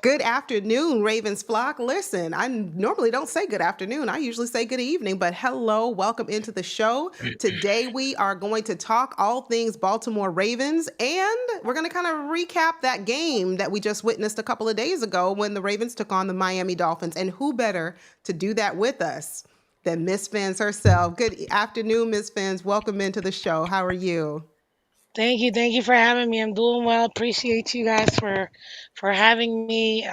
Good afternoon, ravensflock. Listen, I normally don't say good afternoon. I usually say good evening, but hello, welcome into the show. Today we are going to talk all things Baltimore Ravens, and we're going to kind of recap that game that we just witnessed a couple of days ago when the Ravens took on the Miami Dolphins. And who better to do that with us than Miss Phins herself? Good afternoon, Miss Phins. Welcome into the show. How are you? Thank you for having me. I'm doing well. Appreciate you guys for having me.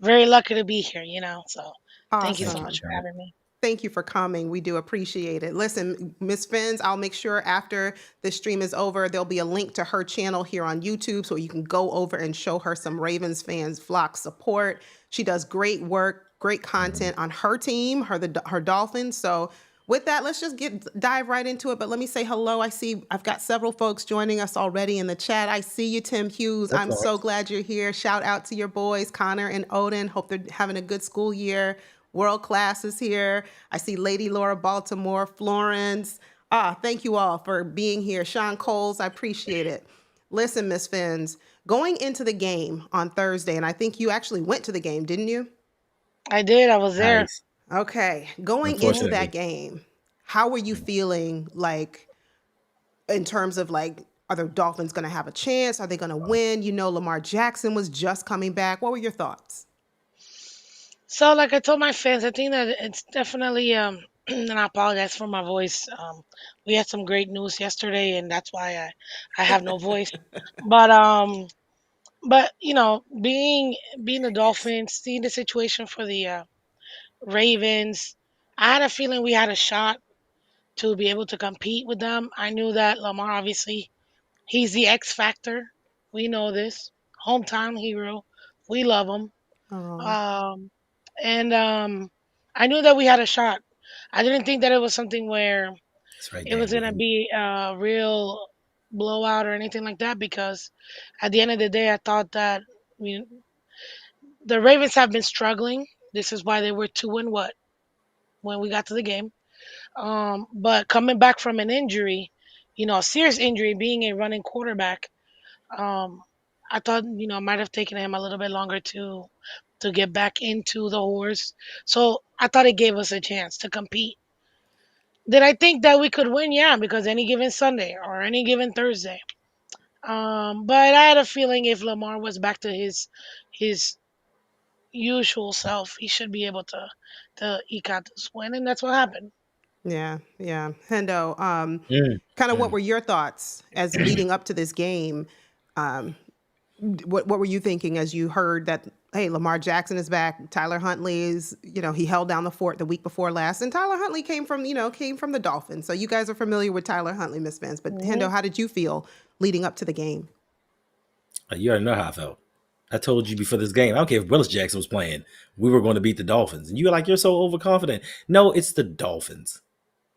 Very lucky to be here, So thank you so Thank you for much Awesome. for coming. having me. Thank you for coming. We do appreciate it. Listen, Miss Fins, I'll make sure after the stream is over, there'll be a link to her channel here on YouTube so you can go over and show her some Ravens fans flock support. She does great work, great Mhm. content on her team, her Dolphins. So with that, let's just dive right into it. But let me say hello. I see I've got several folks joining us already in the chat. I see you, Tim Hughes. Of I'm so course. glad you're here. Shout out to your boys, Connor and Odin. Hope they're having a good school year. World Class is here. I see Lady Laura Baltimore, Florence. Thank you all for being here. Sean Coles, I appreciate it. Listen, Miss Fins, going into the game on Thursday, and I think you actually went to the game, didn't you? I did. I was there. Nice. Okay, going into hmm that Unfortunately. game, how were you Mhm. feeling like in terms of like, are the Dolphins going to have a chance? Are they going to win? You know, Lamar Jackson was just coming back. What were your thoughts? So, like I told my fans, I think that it's definitely and I apologize for my voice. We had some great news yesterday, and that's why I have no voice. But being the Dolphins, seeing the situation for the Ravens, I had a feeling we had a shot to be able to compete with them. I knew that Lamar, obviously, he's the X factor. We know this. Hometown hero. We love him. Oh, Um, and I knew that we had a shot. I didn't think that it was something where That's right, it was Dan. going to be a real blowout or anything like that because at the end of the day, I thought that I mean, the Ravens have been struggling. This is why they were 2 and what when we got to the game. But coming back from an injury, a serious injury, being a running quarterback, um, I thought it might have taken him a little bit longer to get back into the horse. So I thought it gave us a chance to compete. Did I think that we could win? Yeah, because any given Sunday or any given Thursday. But I had a feeling if Lamar was back to his usual self, he should be able to eke out this win, and that's what happened. yeah, yeah. Hendo, Mm, kind of what mm. were your thoughts as leading up to this game? Um, what were you thinking as you heard that, hey, Lamar Jackson is back, Tyler Huntley is, he held down the fort the week before last, and Tyler Huntley came from the Dolphins. So you guys are familiar with Tyler Huntley, Miss Vince. But hmm Hendo, how did you feel leading up to the game? You already know how I felt. I told you before this game, I don't care if Willis Jackson was playing, we were going to beat the Dolphins. And you were like, you're so overconfident. No, it's the Dolphins.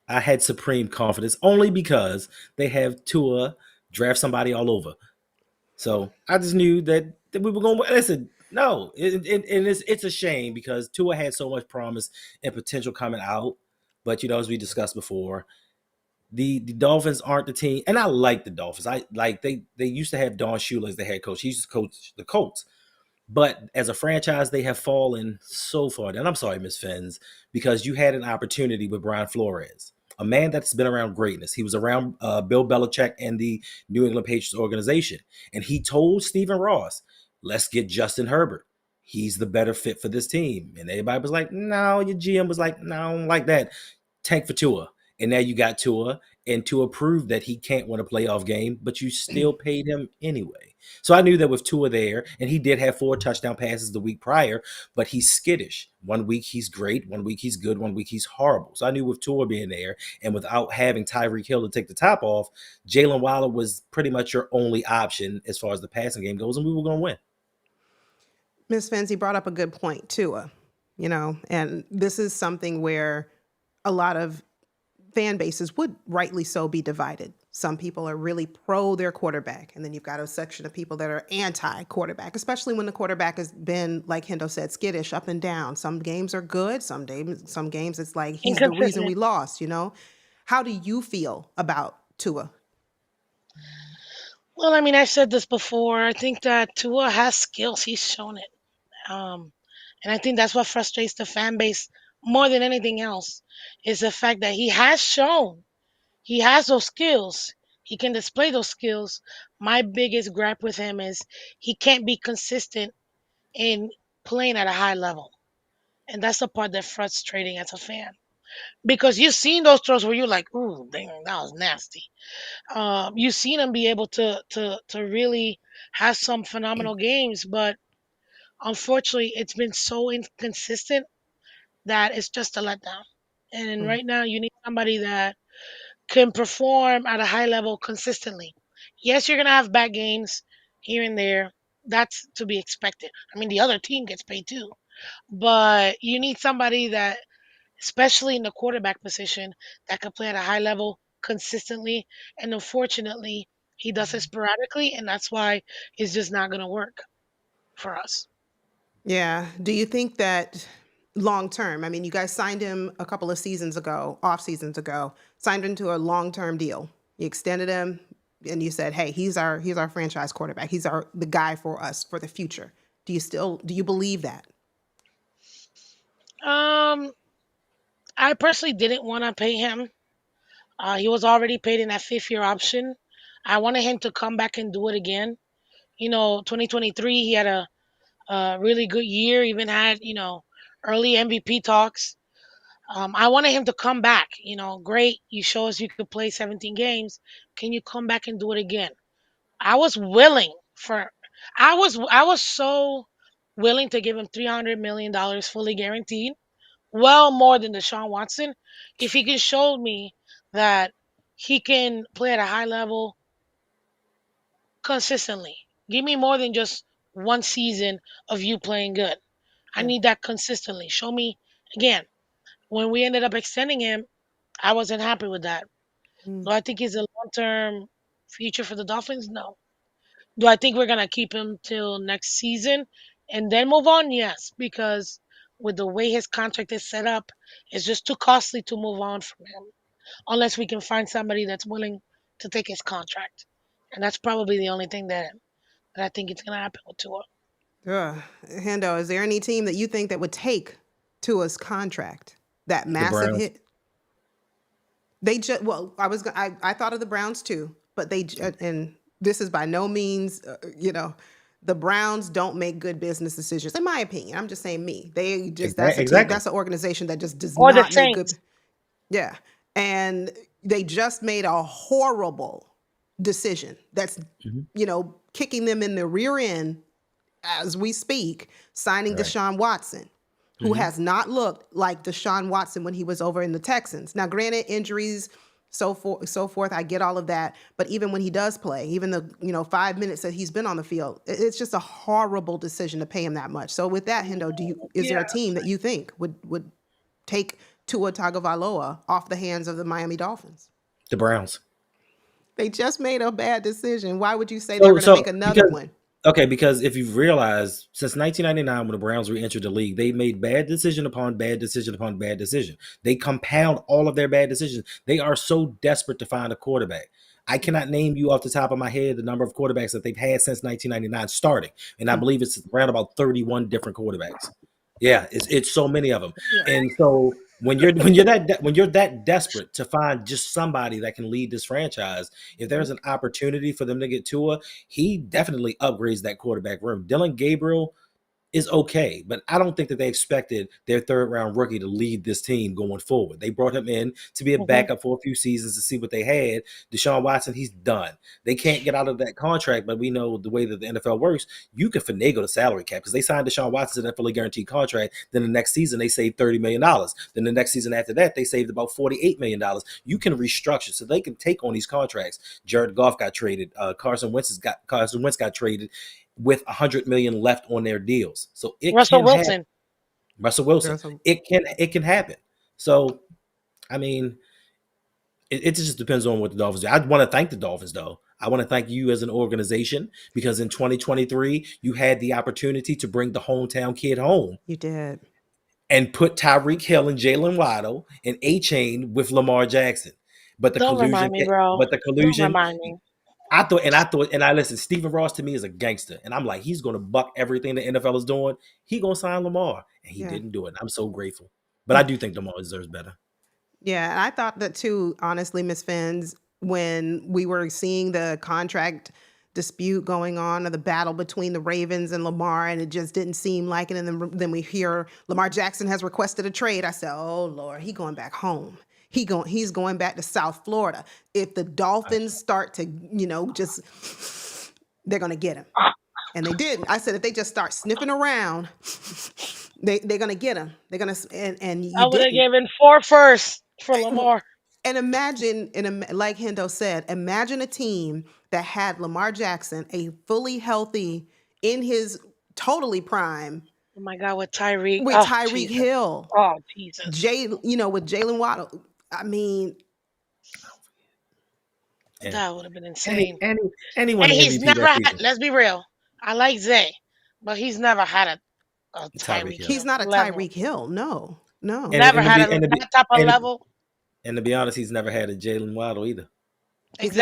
I had supreme confidence only because they have Tua draft somebody all over. So I just knew that we were going to listen. No, and it's a shame because Tua had so much promise and potential coming out. But as we discussed before, the Dolphins aren't the team, and I like the Dolphins. I like they used to have Don Shula as the head coach. He used to coach the Colts, but as a franchise, they have fallen so far. And I'm sorry, Miss Phins, because you had an opportunity with Brian Flores, a man that's been around greatness. He was around Bill Belichick and the New England Patriots organization, and he told Stephen Ross, "Let's get Justin Herbert. He's the better fit for this team." And everybody was like, "No." Your GM was like, "No, I don't like that. Tank for Tua." And now you got Tua, and Tua proved that he can't win a playoff game, but you still paid him anyway. So I knew that with Tua there, and he did have 4 touchdown passes the week prior, but he's skittish. One week he's great, one week he's good, one week he's horrible. So I knew with Tua being there, and without having Tyreek Hill to take the top off, Jalen Waller was pretty much your only option as far as the passing game goes, and we were going to win. Miss Fancy brought up a good point too, and this is something where a lot of fan bases would rightly so be divided. Some people are really pro their quarterback, and then you've got a section of people that are anti quarterback, especially when the quarterback has been, like Hendo said, skittish up and down. Some games are good, some games it's like he's the reason we Inconsistent. lost. How do you feel about Tua? Well, I mean, I've said this before. I think that Tua has skills. He's shown it. Um, and I think that's what frustrates the fan base more than anything else is the fact that he has shown he has those skills. He can display those skills. My biggest gripe with him is he can't be consistent in playing at a high level. And that's the part that's frustrating as a fan. Because you've seen those throws where you're like, ooh, dang, that was nasty. You've seen him be able to really have some phenomenal games, but unfortunately, it's been so inconsistent that it's just a letdown. And Mm, right now, you need somebody that can perform at a high level consistently. Yes, you're gonna have bad games here and there. That's to be expected. I mean, the other team gets paid too, but you need somebody that, especially in the quarterback position, that can play at a high level consistently. And unfortunately, he does it sporadically, and that's why it's just not gonna work for us. yeah. Do you think that long term? I mean, you guys signed him a couple of seasons ago, off seasons ago, signed him to a long term deal. You extended him, and you said, "Hey, he's our franchise quarterback. He's our the guy for us for the future." Do you believe that? Um, I personally didn't want to pay him. He was already paid in that fifth year option. I wanted him to come back and do it again. 2023, he had a really good year, even had, early MVP talks. I wanted him to come back. Great. You show us you could play 17 games. Can you come back and do it again? I was willing for, I was so willing to give him $300 million fully guaranteed, well more than Deshaun Watson, if he can show me that he can play at a high level consistently. Give me more than just one season of you playing good. I Yeah. need that consistently. Show me again. When we ended up extending him, I wasn't happy with that. Mm. Do I think he's a long term future for the Dolphins? No. Do I think we're gonna keep him till next season and then move on? Yes, because with the way his contract is set up, it's just too costly to move on from him unless we can find somebody that's willing to take his contract. And that's probably the only thing that I think it's gonna happen with Tua. Ugh. Hendo, is there any team that you think that would take Tua's contract? That The massive Browns. hit. They just well, I thought of the Browns too, but and this is by no means, the Browns don't make good business decisions, in my opinion. I'm just saying me. They just that's a team, Exactly. that's an organization that just does Or the not make good. Saints. Yeah, and they just made a horrible decision. That's Mhm. kicking them in the rear end as we speak, signing Right. Deshaun Watson, who Hmm. has not looked like Deshaun Watson when he was over in the Texans. Now, granted, injuries, so forth. I get all of that, but even when he does play, even the 5 minutes that he's been on the field, it's just a horrible decision to pay him that much. So, with that, Hendo, is there Yeah. a team that you think would take Tua Tagovailoa off the hands of the Miami Dolphins? The Browns. They just made a bad decision. Why would you say they're So, going to make so another because one? okay, because if you've realized since 1999 when the Browns re-entered the league, they made bad decision upon bad decision upon bad decision. They compound all of their bad decisions. They are so desperate to find a quarterback. I cannot name you off the top of my head the number of quarterbacks that they've had since 1999 starting, and I Mm. believe it's around about 31 different quarterbacks. Yeah, it's so many of them, Yeah. and so when you're that desperate to find just somebody that can lead this franchise, if there's an opportunity for them to get Tua, he definitely upgrades that quarterback room. Dylan Gabriel is okay, but I don't think that they expected their third round rookie to lead this team going forward. They brought him in to be a Mhm. backup for a few seasons to see what they had. Deshaun Watson, he's done. They can't get out of that contract, but we know the way that the NFL works, you can finagle the salary cap because they signed Deshaun Watson to that fully guaranteed contract. Then the next season, they saved $30 million. Then the next season after that, they saved about $48 million. You can restructure so they can take on these contracts. Jared Goff got traded. Carson Wentz got traded with 100 million left on their deals. So it Russell can happen. Wilson. Russell Wilson. There's a It can happen. So I mean, it just depends on what the Dolphins do. I want to thank the Dolphins though. I want to thank you as an organization because in 2023 you had the opportunity to bring the hometown kid home You did. and put Tyreek Hill and Jalen Waddle and A Chain with Lamar Jackson. But the Don't collusion, remind me, bro. but the Don't collusion, remind me. I listen. Stephen Ross to me is a gangster, and I'm like, he's going to buck everything the NFL is doing. He going to sign Lamar, and he Yeah. didn't do it. I'm so grateful, but I do think Lamar deserves better. Yeah, and I thought that too, honestly, Miss Phins, when we were seeing the contract dispute going on or the battle between the Ravens and Lamar, and it just didn't seem like it. And then we hear Lamar Jackson has requested a trade. I said, "Oh Lord, he going back home. He's going back to South Florida. If the Dolphins start to, just they're gonna get him." And they didn't. I said if they just start sniffing around, they're gonna get him. They're gonna and you I would have didn't. given 4 first for Lamar. And imagine, like Hendo said, imagine a team that had Lamar Jackson, a fully healthy, in his totally prime, Oh my God, with Tyreek. with Oh Tyreek Jesus. Hill, Oh Jesus. with Jalen Waddle. I mean, And That would have been any insane. any anyone And the he's MVP never that had. season, Let's be real. I like Zay, but he's never had a Tyreek Tyreek Hill. he's Hill not a level. Tyreek Hill. No, no. Never And to had be and to be that type of and to, level. and to be honest, he's never had a Jalen Waddle either.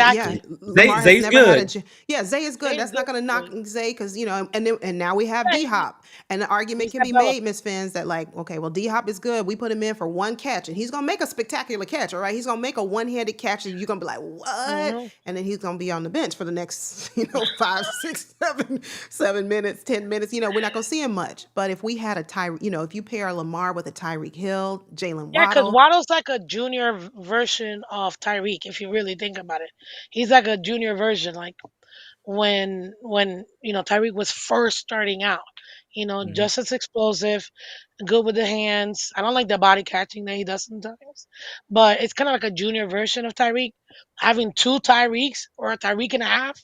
Yeah, Exactly. Lamar has Zay's never had good. yeah, Zay is good. Zay's That's not going to knock good. Zay because and now we have D Hey, Hop, and the argument he's can be developed. made, Miss Fins, that like, okay, well D Hop is good. We put him in for one catch, and he's going to make a spectacular catch. All right, he's going to make a one-handed catch, and you're going to be like, what? Hmm. And then he's going to be on the bench for the next 5, 6, 7 minutes, 10 minutes. We're not going to see him much. But if we had a if you pair Lamar with a Tyreek Hill, Jalen Yeah, because Waddle, Waddle's like a junior version of Tyreek. If you really think about it, he's like a junior version. Like when Tyreek was first starting out. Mhm. Just as explosive, good with the hands. I don't like the body catching that he does sometimes, but it's kind of like a junior version of Tyreek. Having two Tyreeks or a Tyreek and a half,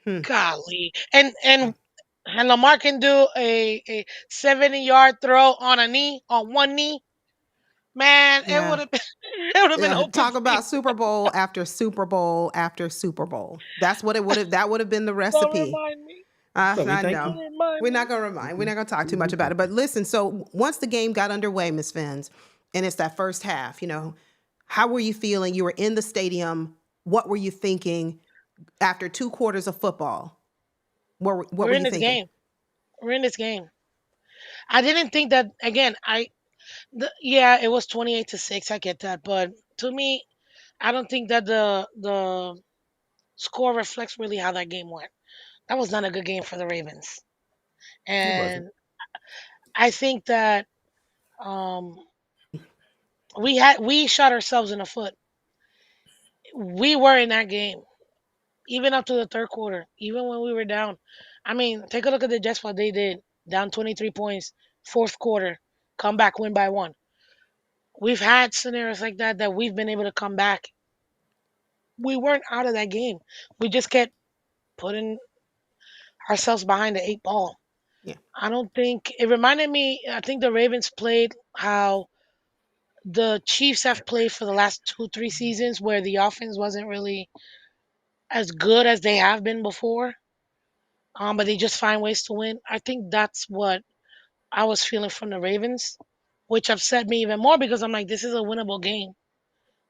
hmm, golly, and Lamar can do a 70-yard throw on one knee. Man, it yeah. would have been it would have been Yeah, open talk about season. Super Bowl after Super Bowl after Super Bowl. That's what it would have. That would have been the Don't recipe. remind me. But we I thank know. you. Don't remind We're not me. gonna remind. We're not gonna talk too We much about thank it. But you. listen. So once the game got underway, Miss Fins, and it's that first half. How were you feeling? You were in the stadium. What were you thinking after 2 quarters of football? What We're were in you this thinking? game. We're in this game. I didn't think that again. Yeah, it was 28-6. I get that, but to me, I don't think that the score reflects really how that game went. That was not a good game for the Ravens, It wasn't. and I think that um, we shot ourselves in the foot. We were in that game even up to the third quarter, even when we were down. I mean, take a look at the Jets what they did. Down 23 points, fourth quarter, come back, win by one. We've had scenarios like that we've been able to come back. We weren't out of that game. We just kept putting ourselves behind the eight ball. Yeah. I don't think it reminded me. I think the Ravens played how the Chiefs have played for the last 2, 3 seasons, where the offense wasn't really as good as they have been before. But they just find ways to win. I think that's what I was feeling from the Ravens, which upset me even more because I'm like, this is a winnable game,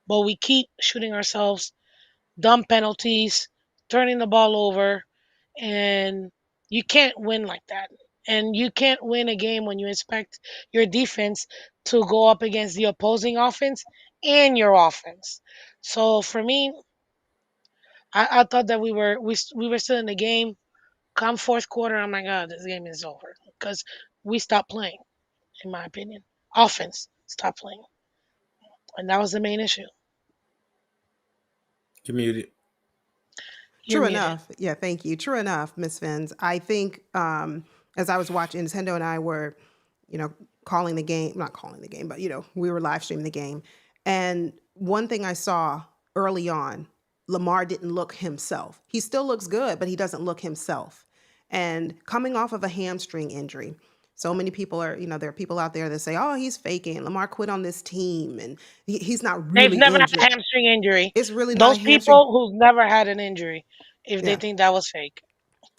but we keep shooting ourselves, dumb penalties, turning the ball over, and you can't win like that. And you can't win a game when you expect your defense to go up against the opposing offense and your offense. So for me, I thought that we were still in the game. Come fourth quarter, oh my god, this game is over because we stopped playing. In my opinion, offense stopped playing, and that was the main issue. You're muted. You're True muted. enough. Yeah, thank you. True enough, Miss Fins. I think as I was watching, Nintendo and I were, you know, calling the game, not calling the game, but we were live streaming the game. And one thing I saw early on, Lamar didn't look himself. He still looks good, but he doesn't look himself. And coming off of a hamstring injury, so many people are, there are people out there that say, oh, he's faking. Lamar quit on this team and he's not They've really never had injured. a hamstring injury. It's really not a Those hamstring. people who've never had an injury, if they Yeah. think that was fake.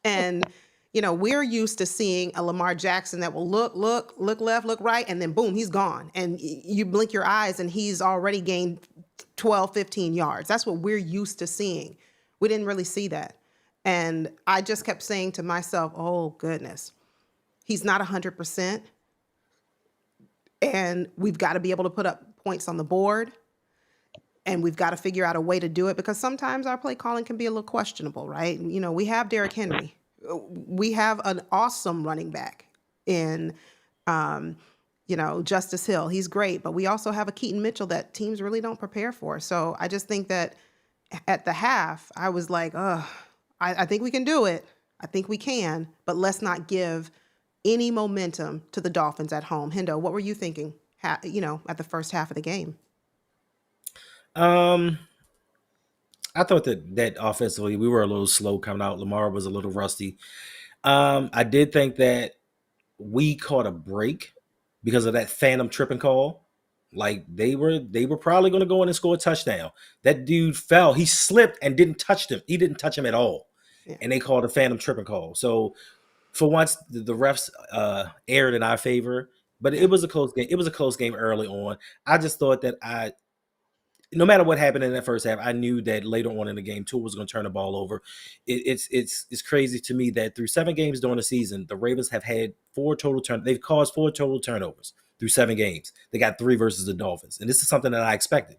And we're used to seeing a Lamar Jackson that will look left, look right, and then boom, he's gone. And you blink your eyes and he's already gained 12, 15 yards. That's what we're used to seeing. We didn't really see that. And I just kept saying to myself, oh, goodness, he's not 100%. And we've got to be able to put up points on the board. And we've got to figure out a way to do it because sometimes our play calling can be a little questionable, right? You know, we have Derrick Henry. We have an awesome running back in, Justice Hill. He's great. But we also have a Keaton Mitchell that teams really don't prepare for. So I just think that at the half, I was like, I think we can do it. I think we can. But let's not give any momentum to the Dolphins at home. Hendo, what were you thinking, at the first half of the game? I thought that offensively we were a little slow coming out. Lamar was a little rusty. I did think that we caught a break because of that phantom tripping call. Like they were probably going to go in and score a touchdown. That dude fell. He slipped and didn't touch him. He didn't touch him at all. Yeah. And they called a phantom tripping call. So for once, the refs erred in our favor. But it was a close game. It was a close game early on. I just thought that no matter what happened in that first half, I knew that later on in the game, Tua was going to turn the ball over. It's crazy to me that through 7 games during the season, the Ravens have had 4 total turnovers. They've caused 4 total turnovers through 7 games. They got 3 versus the Dolphins. And this is something that I expected.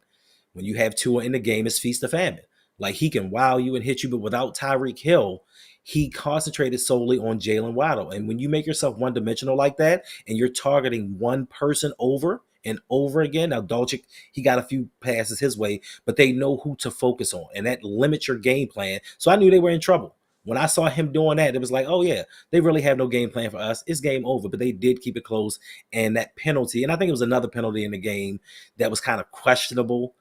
When you have Tua in the game, it's feast or famine. Like he can wow you and hit you, but without Tyreek Hill, he concentrated solely on Jalen Waddle. And when you make yourself one-dimensional like that and you're targeting one person over and over again. Now, Dolchik, he got a few passes his way, but they know who to focus on, and that limits your game plan. So I knew they were in trouble. When I saw him doing that, it was like, oh, yeah, they really have no game plan for us. It's game over, but they did keep it close. And that penalty, and I think it was another penalty in the game that was kind of questionable.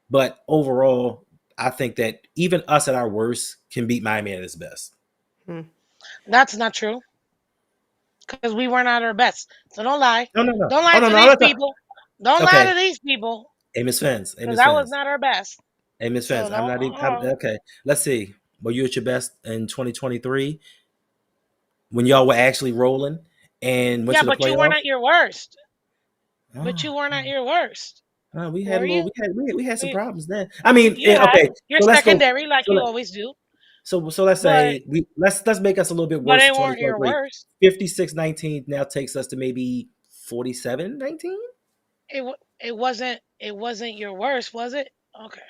But overall, I think that even us at our worst can beat Miami at its best. That's not true. Because we weren't at our best. So don't lie. No. Don't lie to these people. Don't lie to these people. Hey, Miss Phins. Because that was not our best. Hey, Miss Phins. So I'm not even. Okay. Let's see. Were you at your best in 2023 when y'all were actually rolling and went to the playoffs? Yeah, but you weren't at your worst. But you weren't at your worst. We had we had some problems then. I mean, okay. You're secondary like you always do. So let's say let's make us a little bit worse. But they weren't your worst. 56-19 now takes us to maybe 47-19. It wasn't your worst, was it? Okay.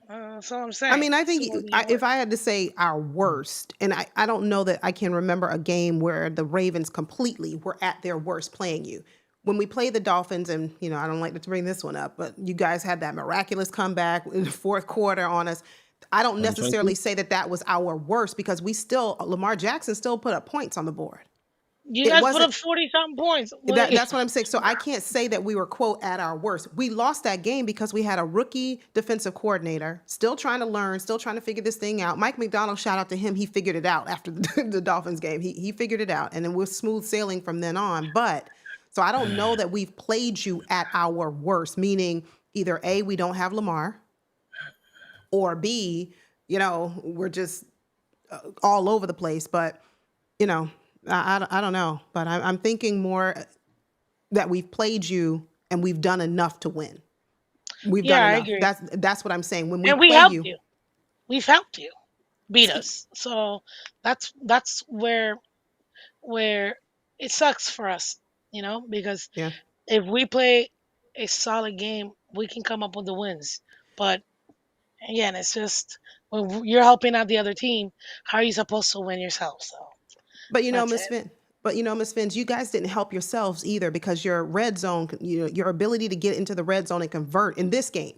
That's all I'm saying. I mean, I think if I had to say our worst, and I don't know that I can remember a game where the Ravens completely were at their worst playing you. When we played the Dolphins, and I don't like to bring this one up, but you guys had that miraculous comeback in the fourth quarter on us. I don't necessarily say that was our worst because Lamar Jackson still put up points on the board. You guys put up 40-something points. That's what I'm saying. So I can't say that we were, quote, at our worst. We lost that game because we had a rookie defensive coordinator still trying to learn, still trying to figure this thing out. Mike McDonald, shout out to him. He figured it out after the Dolphins game. He figured it out. And then we're smooth sailing from then on. But so I don't know that we've played you at our worst, meaning either A, we don't have Lamar, or B, we're just all over the place. But, I don't know. But I'm thinking more that we've played you and we've done enough to win. We've done enough. I agree. That's what I'm saying. When we helped you. We've helped you beat us. So that's where it sucks for us, because if we play a solid game, we can come up with the wins. But again, it's just when you're helping out the other team, how are you supposed to win yourself? So, but Miss Phins, you guys didn't help yourselves either because your red zone, your ability to get into the red zone and convert in this game,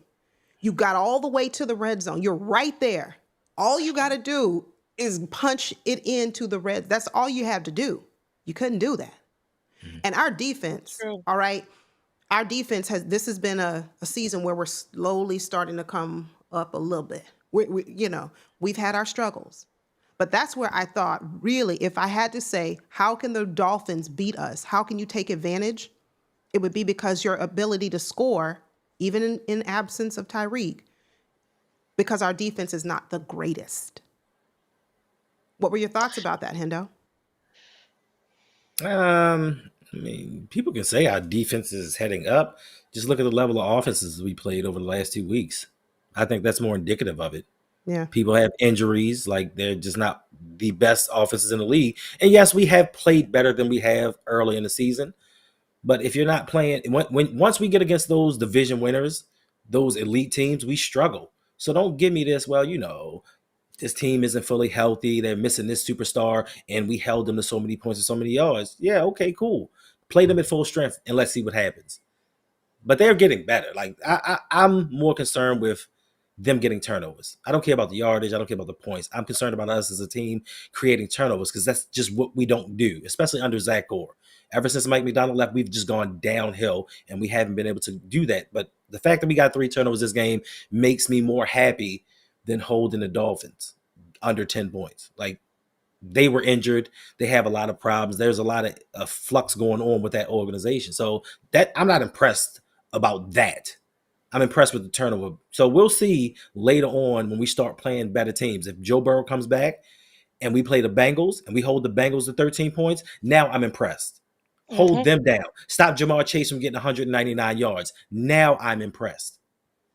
you got all the way to the red zone. You're right there. All you got to do is punch it into the red. That's all you have to do. You couldn't do that. Mm-hmm. And our defense, all right, our defense this has been a season where we're slowly starting to come up a little bit. We've had our struggles, but that's where I thought really, if I had to say, how can the Dolphins beat us? How can you take advantage? It would be because your ability to score, even in absence of Tyreek, because our defense is not the greatest. What were your thoughts about that, Hendo? I mean, people can say our defense is heading up. Just look at the level of offenses we played over the last 2 weeks. I think that's more indicative of it. Yeah. People have injuries, like they're just not the best offenses in the league. And yes, we have played better than we have early in the season. But if you're not playing, when once we get against those division winners, those elite teams, we struggle. So don't give me this. Well, this team isn't fully healthy. They're missing this superstar, and we held them to so many points and so many yards. Yeah, okay, cool. Play them at full strength, and let's see what happens. But they're getting better. Like I'm more concerned with them getting turnovers. I don't care about the yardage. I don't care about the points. I'm concerned about us as a team creating turnovers because that's just what we don't do, especially under Zach Gore. Ever since Mike McDonald left, we've just gone downhill, and we haven't been able to do that. But the fact that we got 3 turnovers this game makes me more happy than holding the Dolphins under 10 points. Like, they were injured. They have a lot of problems. There's a lot of flux going on with that organization. So that I'm not impressed about that. I'm impressed with the turnover. So we'll see later on when we start playing better teams. If Joe Burrow comes back and we play the Bengals and we hold the Bengals to 13 points, now I'm impressed. Hold Hmm. them down. Stop Jamar Chase from getting 199 yards. Now I'm impressed.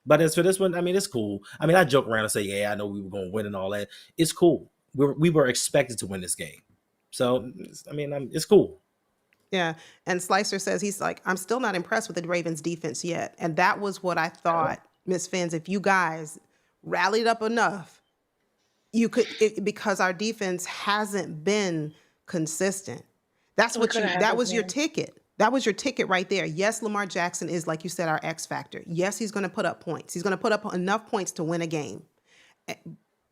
But as for this one, I mean, it's cool. I mean, I joke around and say, yeah, I know we were going to win and all that. It's cool. We were expected to win this game. So, I mean, it's cool. Yeah. And Slicer says he's like, I'm still not impressed with the Ravens defense yet. And that was what I thought, Miss Phins, if you guys rallied up enough, you could, because our defense hasn't been consistent. We could have had That this was your game. ticket. That was your ticket right there. Yes, Lamar Jackson is, like you said, our X factor. Yes, he's going to put up points. He's going to put up enough points to win a game.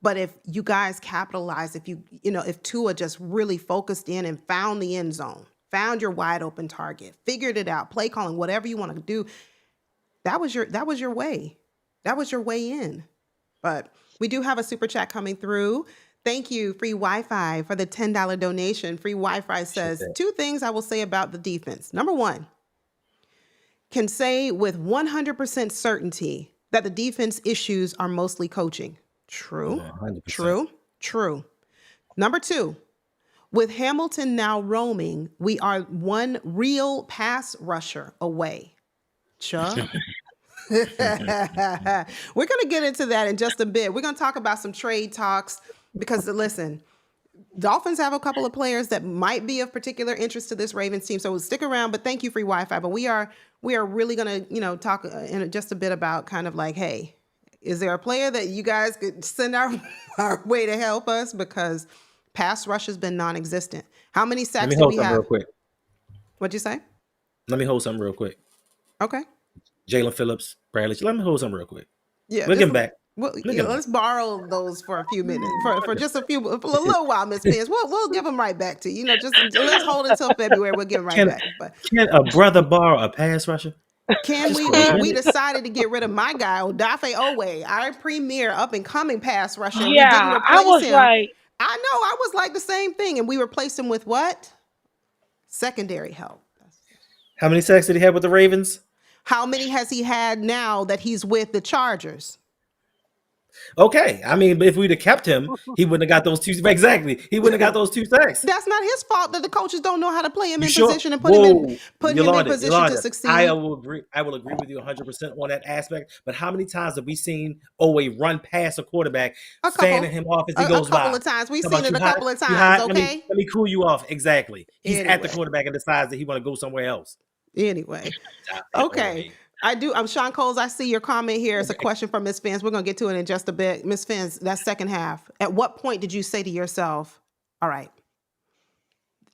But if you guys capitalize, if Tua just really focused in and found the end zone, found your wide open target, figured it out, play calling, whatever you want to do, that was your way. That was your way in. But we do have a super chat coming through. Thank you, Free Wi-Fi, for the $10 donation. Free Wi-Fi Appreciate says that. two things I will say about the defense. Number one, can say with 100% certainty that the defense issues are mostly coaching. True, 100%. true, true. Number two, with Hamilton now roaming, we are one real pass rusher away. Cha. We're going to get into that in just a bit. We're going to talk about some trade talks because, listen, Dolphins have a couple of players that might be of particular interest to this Ravens team. So stick around, but thank you, Free Wi-Fi. But we are really going to, talk in just a bit about kind of like, hey, is there a player that you guys could send our way to help us? Because pass rush has been non-existent. How many Let sacks me did hold we something real have? quick. What'd you say? Let me hold something real quick. Okay. Jalen Phillips, Bradley. Let me hold something real quick. Yeah, We'll get him back. well, We'll get him back. let's borrow those for a few minutes, for just for a little while, Miss Pence. We'll give them right back to you. Just let's hold until February. We'll give them right Can back. But can a brother borrow a pass rusher can just we? for a We minute? decided to get rid of my guy, Odafe Owe, our premier up and coming pass rusher, and we didn't Yeah, I replace was him. like, I know. I was like the same thing, and we replaced him with what? Secondary help. How many sacks did he have with the Ravens? How many has he had now that he's with the Chargers? Okay, I mean, if we'd have kept him, he wouldn't have got those two. Exactly, he wouldn't have got those 2 sacks. That's not his fault that the coaches don't know how to play him You in sure? position and Whoa, put him in Yolanda, position to Yolanda. I succeed. will agree. I will agree with you 100% on that aspect. But how many times have we seen Owe run past a quarterback, A fanning couple, him off as he a goes couple by? of times. We've How seen about it you a hot? couple of You times. hot? Let me Okay. let me cool you off. Exactly. He's at the Anyway, quarterback and decides that he want to go somewhere else. anyway. Owe. Okay. I do. I'm Sean Coles. I see your comment here. It's a Okay. question from Miss Phins. We're gonna get to it in just a bit. Miss Phins, that second half. At what point did you say to yourself, "All right,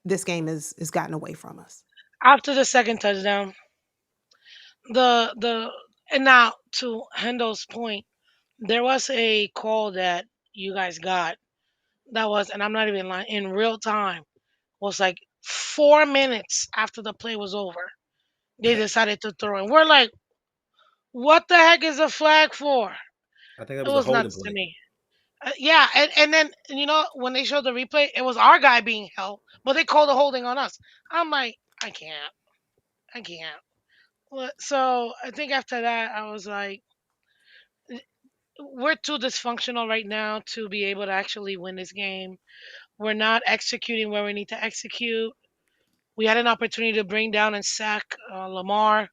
this game is gotten away from us"? after the second touchdown, the and now to Hendo's point, there was a call that you guys got that was, and I'm not even lying, in real time, was like 4 minutes after the play was over. They decided to throw, and we're like, "What the heck is a flag for?" I think that It was a was holding nuts to play. me. Yeah, and then when they showed the replay, it was our guy being held, but they called a holding on us. I'm like, I can't. So I think after that, I was like, we're too dysfunctional right now to be able to actually win this game. We're not executing where we need to execute. We had an opportunity to bring down and sack Lamar.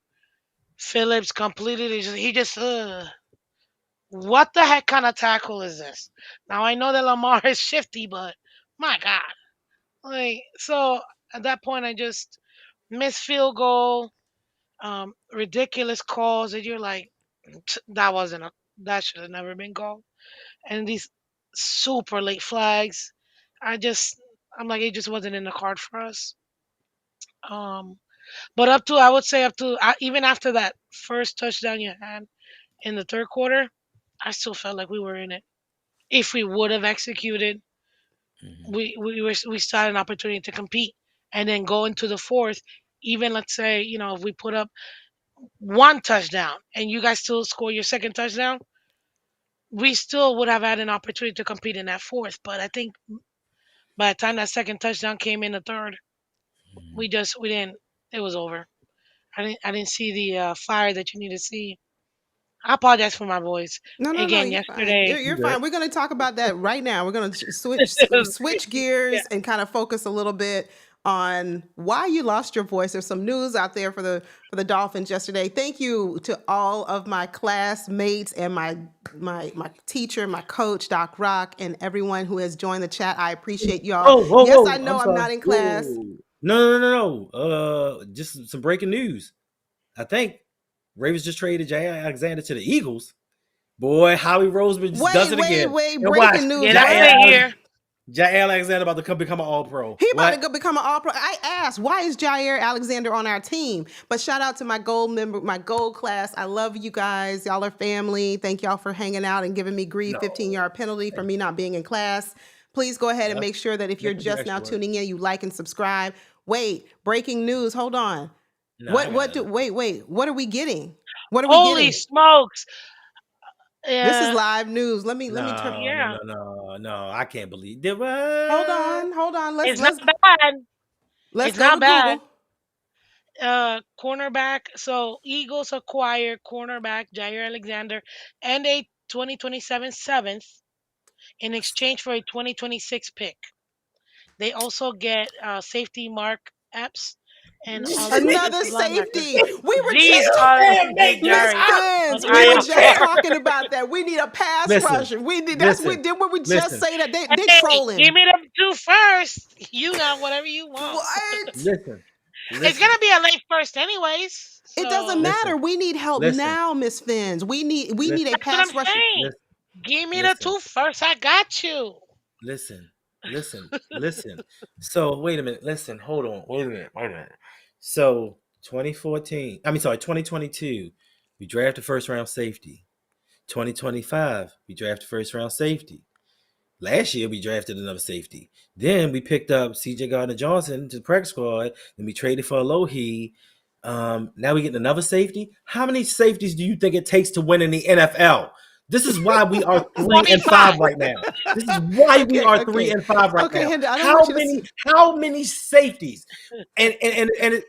Phillips completely, he just What the heck kind of tackle is this? Now I know that Lamar is shifty, but my God. Like, so at that point I just missed field goal, ridiculous calls that you're like, that wasn't a that should have never been called. And these super late flags. I just I'm like it just wasn't in the card for us. Um but up to I would say up to even after that first touchdown you had in the third quarter, I still felt like we were in it. If we would have executed, Mm-hmm. we still had an opportunity to compete, and then go into the fourth. Even let's say if we put up one touchdown and you guys still score your second touchdown, we still would have had an opportunity to compete in that fourth. But I think by the time that second touchdown came in the third, we didn't. It was over. I didn't see the fire that you need to see. I apologize for my voice. No, no, no, Again, you're fine. yesterday. You're You good? fine. We're going to talk about that right now. We're going to switch Yeah. gears and kind of focus a little bit on why you lost your voice. There's some news out there for the Dolphins yesterday. Thank you to all of my classmates and my teacher, my coach, Doc Rock, and everyone who has joined the chat. I appreciate y'all. Oh, whoa, Yes, I whoa! I'm know I'm sorry. not in class. Whoa. No, no, no, no. Just some breaking news. I think Ravens just traded Jay Alexander to the Eagles. Boy, Howie Roseman just does Wait, it wait, again. wait! And watch, Breaking news, Yeah, that y'all. wasn't here. Jay Alexander about to become an All-Pro. He about to What? go become an all-pro. I asked, why is Jair Alexander on our team? But shout out to my gold member, my gold class. I love you guys. Y'all are family. Thank y'all for hanging out and giving me grief. No. 15-yard penalty for me not being in class. Please go ahead and Yep. make sure that if They you're can do just now extra work. tuning in, you like and subscribe. Wait, breaking news. Hold on. No, I got it. Wait. What are we getting? What are we Holy getting? smokes! This is Uh, live news. Let me turn. No, no, yeah, no, no, no. I can't believe it. Hold What? on, hold on. it's not bad. Let's It's go not to bad. Google. Cornerback. So Eagles acquire cornerback Jair Alexander and a 2027 seventh in exchange for a 2026 pick. They also get safety Mark Epps and also Another defensive linebacker. safety. We were These just are Damn, Big Miss Jerry and Phins, we were I just am. talking about that. We need a pass listen, rusher. We need that's listen, what did we just listen, say that they're Hey, give trolling. me them two first. You got whatever you want. What? listen, It's listen, gonna be a late first anyways. It doesn't So matter. listen, We need help listen, now, Miss Phins. We need a listen, that's what I'm pass rusher. saying. listen, Give me the listen. two first. I got you. Listen, listen. So wait a minute. Listen, hold on. Wait a minute. So 2014, I mean, sorry, 2022, we drafted first round safety. 2025, we drafted first round safety. Last year, we drafted another safety. Then we picked up CJ Gardner Johnson to the practice squad. Then we traded for Alohi. Now we get another safety. How many safeties do you think it takes to win in the NFL? This is why we are 3-5 25. right now. This is why we Okay, are three okay. and five right Okay, now. Hinda, I don't How want you to many? How many safeties?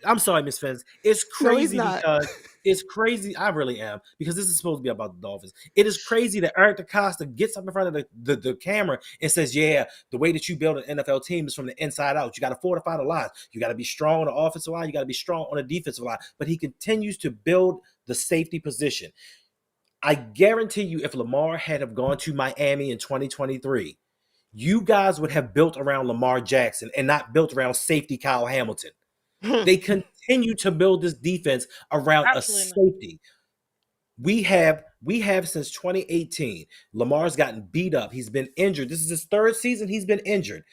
I'm sorry, Miss Fens. It's No, he's crazy not. because it's crazy. I really am because this is supposed to be about the Dolphins. It is crazy that Eric DeCosta gets up in front of the camera and says, "Yeah, the way that you build an NFL team is from the inside out. You got to fortify the line. You got to be strong on the offensive line. You got to be strong on the defensive line." But he continues to build the safety position. I guarantee you, if Lamar had have gone to Miami in 2023, you guys would have built around Lamar Jackson and not built around safety Kyle Hamilton. They continue to build this defense around a Absolutely not. safety. We have since 2018. Lamar's gotten beat up. He's been injured. This is his third season he's been injured.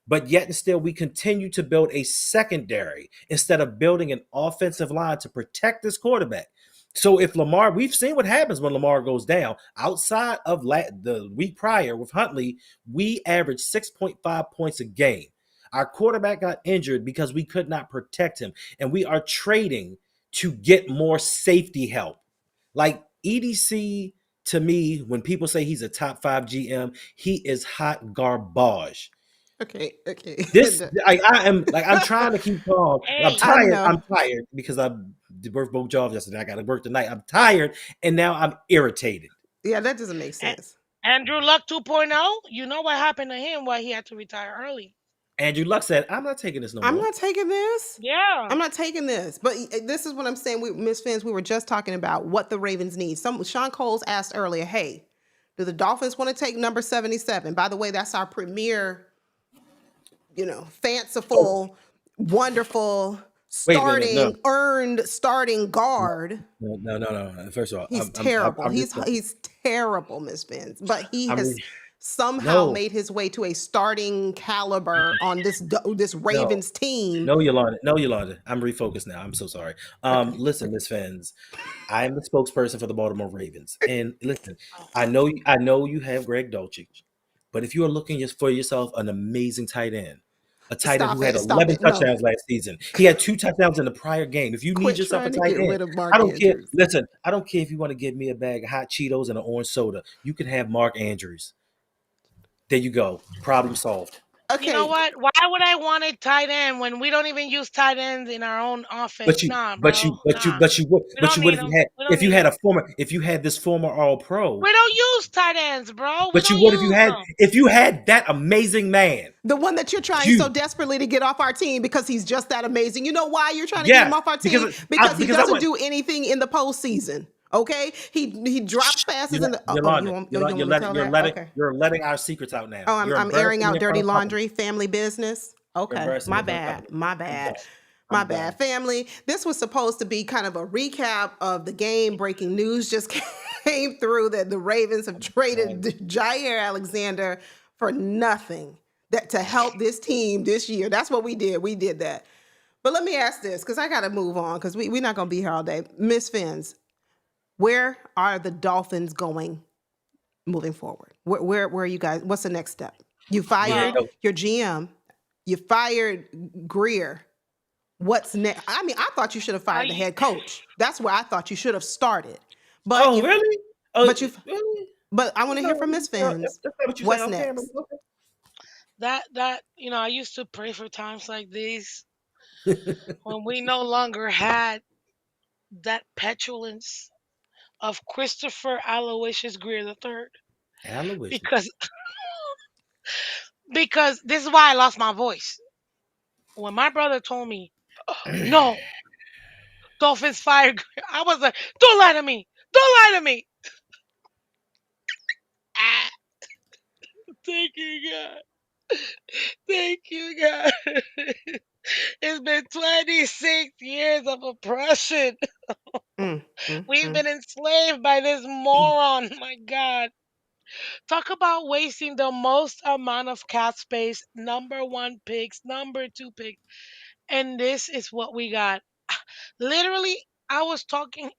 But yet and still, we continue to build a secondary instead of building an offensive line to protect this quarterback. So if Lamar, we've seen what happens when Lamar goes down. Outside of the week prior with Huntley, we averaged 6.5 points a game. Our quarterback got injured because we could not protect him, and we are trading to get more safety help. Like EDC, to me, when people say he's a top 5 GM, he is hot garbage. Okay. This I'm trying to keep calm. I'm Hey, I tired. know. I'm tired because I worked both jobs yesterday. I got to work tonight. I'm tired, and now I'm irritated. Yeah, that doesn't make A- sense. Andrew Luck 2.0. You know what happened to him? Why he had to retire early? Andrew Luck said, "I'm not taking this no I'm more." not taking this. Yeah. I'm not taking this. But this is what I'm saying. Miss Fins, we were just talking about what the Ravens need. Sean Coles asked earlier, hey, Do the Dolphins want to take number 77? By the way, that's our premier, Oh, fanciful, wonderful wait a minute. No, earned starting no, guard. no. First of all, He's terrible. I'm He's terrible, Miss Phins. But he I'm has somehow no, made his way to a starting caliber on this no. Ravens team. No, Yolanda. No, Yolanda. I'm refocused now. I'm so sorry. Okay, Listen, Miss Fens, I'm the spokesperson for the Baltimore Ravens, and listen, Oh, I know you have Greg Dulcich, but if you are looking just for yourself an amazing tight end, a tight end who stop had it, stop 11 it. No, touchdowns last season, he had 2 touchdowns in the prior game. If you need quit yourself a trying to tight get end, rid of I Mark don't care. Andrews. Listen, I don't care if you want to give me a bag of hot Cheetos and an orange soda. You can have Mark Andrews. There you go. Problem solved. you know Okay, what? Why would I want a tight end when we don't even use tight ends in our own But offense? you, Nah, but bro. you, but you, Nah. but you would, We but don't you would need if you them. had, We don't need them. if you had this former All Pro. We don't use tight ends, bro. We But you don't would use them. if you had that amazing man. the one that you're trying so You, desperately to get off our team because he's just that amazing. You know why you're trying to get him yeah, off our because team? Because he because I doesn't went. do anything in the postseason. Okay, he drops Shh, passes in the. Oh, Yolanda, you want me to tell that? Okay. you're letting our secrets out now. Oh, You're I'm airing embarrassing me out in front dirty of the public. laundry, family business. You're Okay, embarrassing me my in front of the bad, public. my I'm bad, done. my I'm bad. done. Family, this was supposed to be kind of a recap of the game. Breaking news just came through that the Ravens have traded Man, Jair Alexander for nothing that to help this team this year. That's what we did. We did that. But let me ask this because I got to move on because we're not going to be here all day. Miss Fins, where are the Dolphins going moving forward? Where are you guys? What's the next step? You new head fired Well, coach. your GM. You fired Greer. What's next? I mean, I thought you should have are fired the you? head coach. That's where I thought you should have started. But Oh, you, really? Oh, but you, really? but I want That's to not hear what from you Miss say. Fins. That's not what you say What's on camera. next? That I used to pray for times like these Okay. when we no longer had that petulance of Christopher Aloysius Greer III. Aloysius. Because because this is why I lost my voice. When my brother told me, no, Dolphins fired Greer, I was like, don't lie to me. Don't lie to me. Ah, thank you, God. Thank you, God. It's been 26 years of oppression. Mm, mm, We've mm. been enslaved by this moron. My God. Talk about wasting the most amount of cap space. Number one picks, number two picks. And this is what we got. Literally, I was talking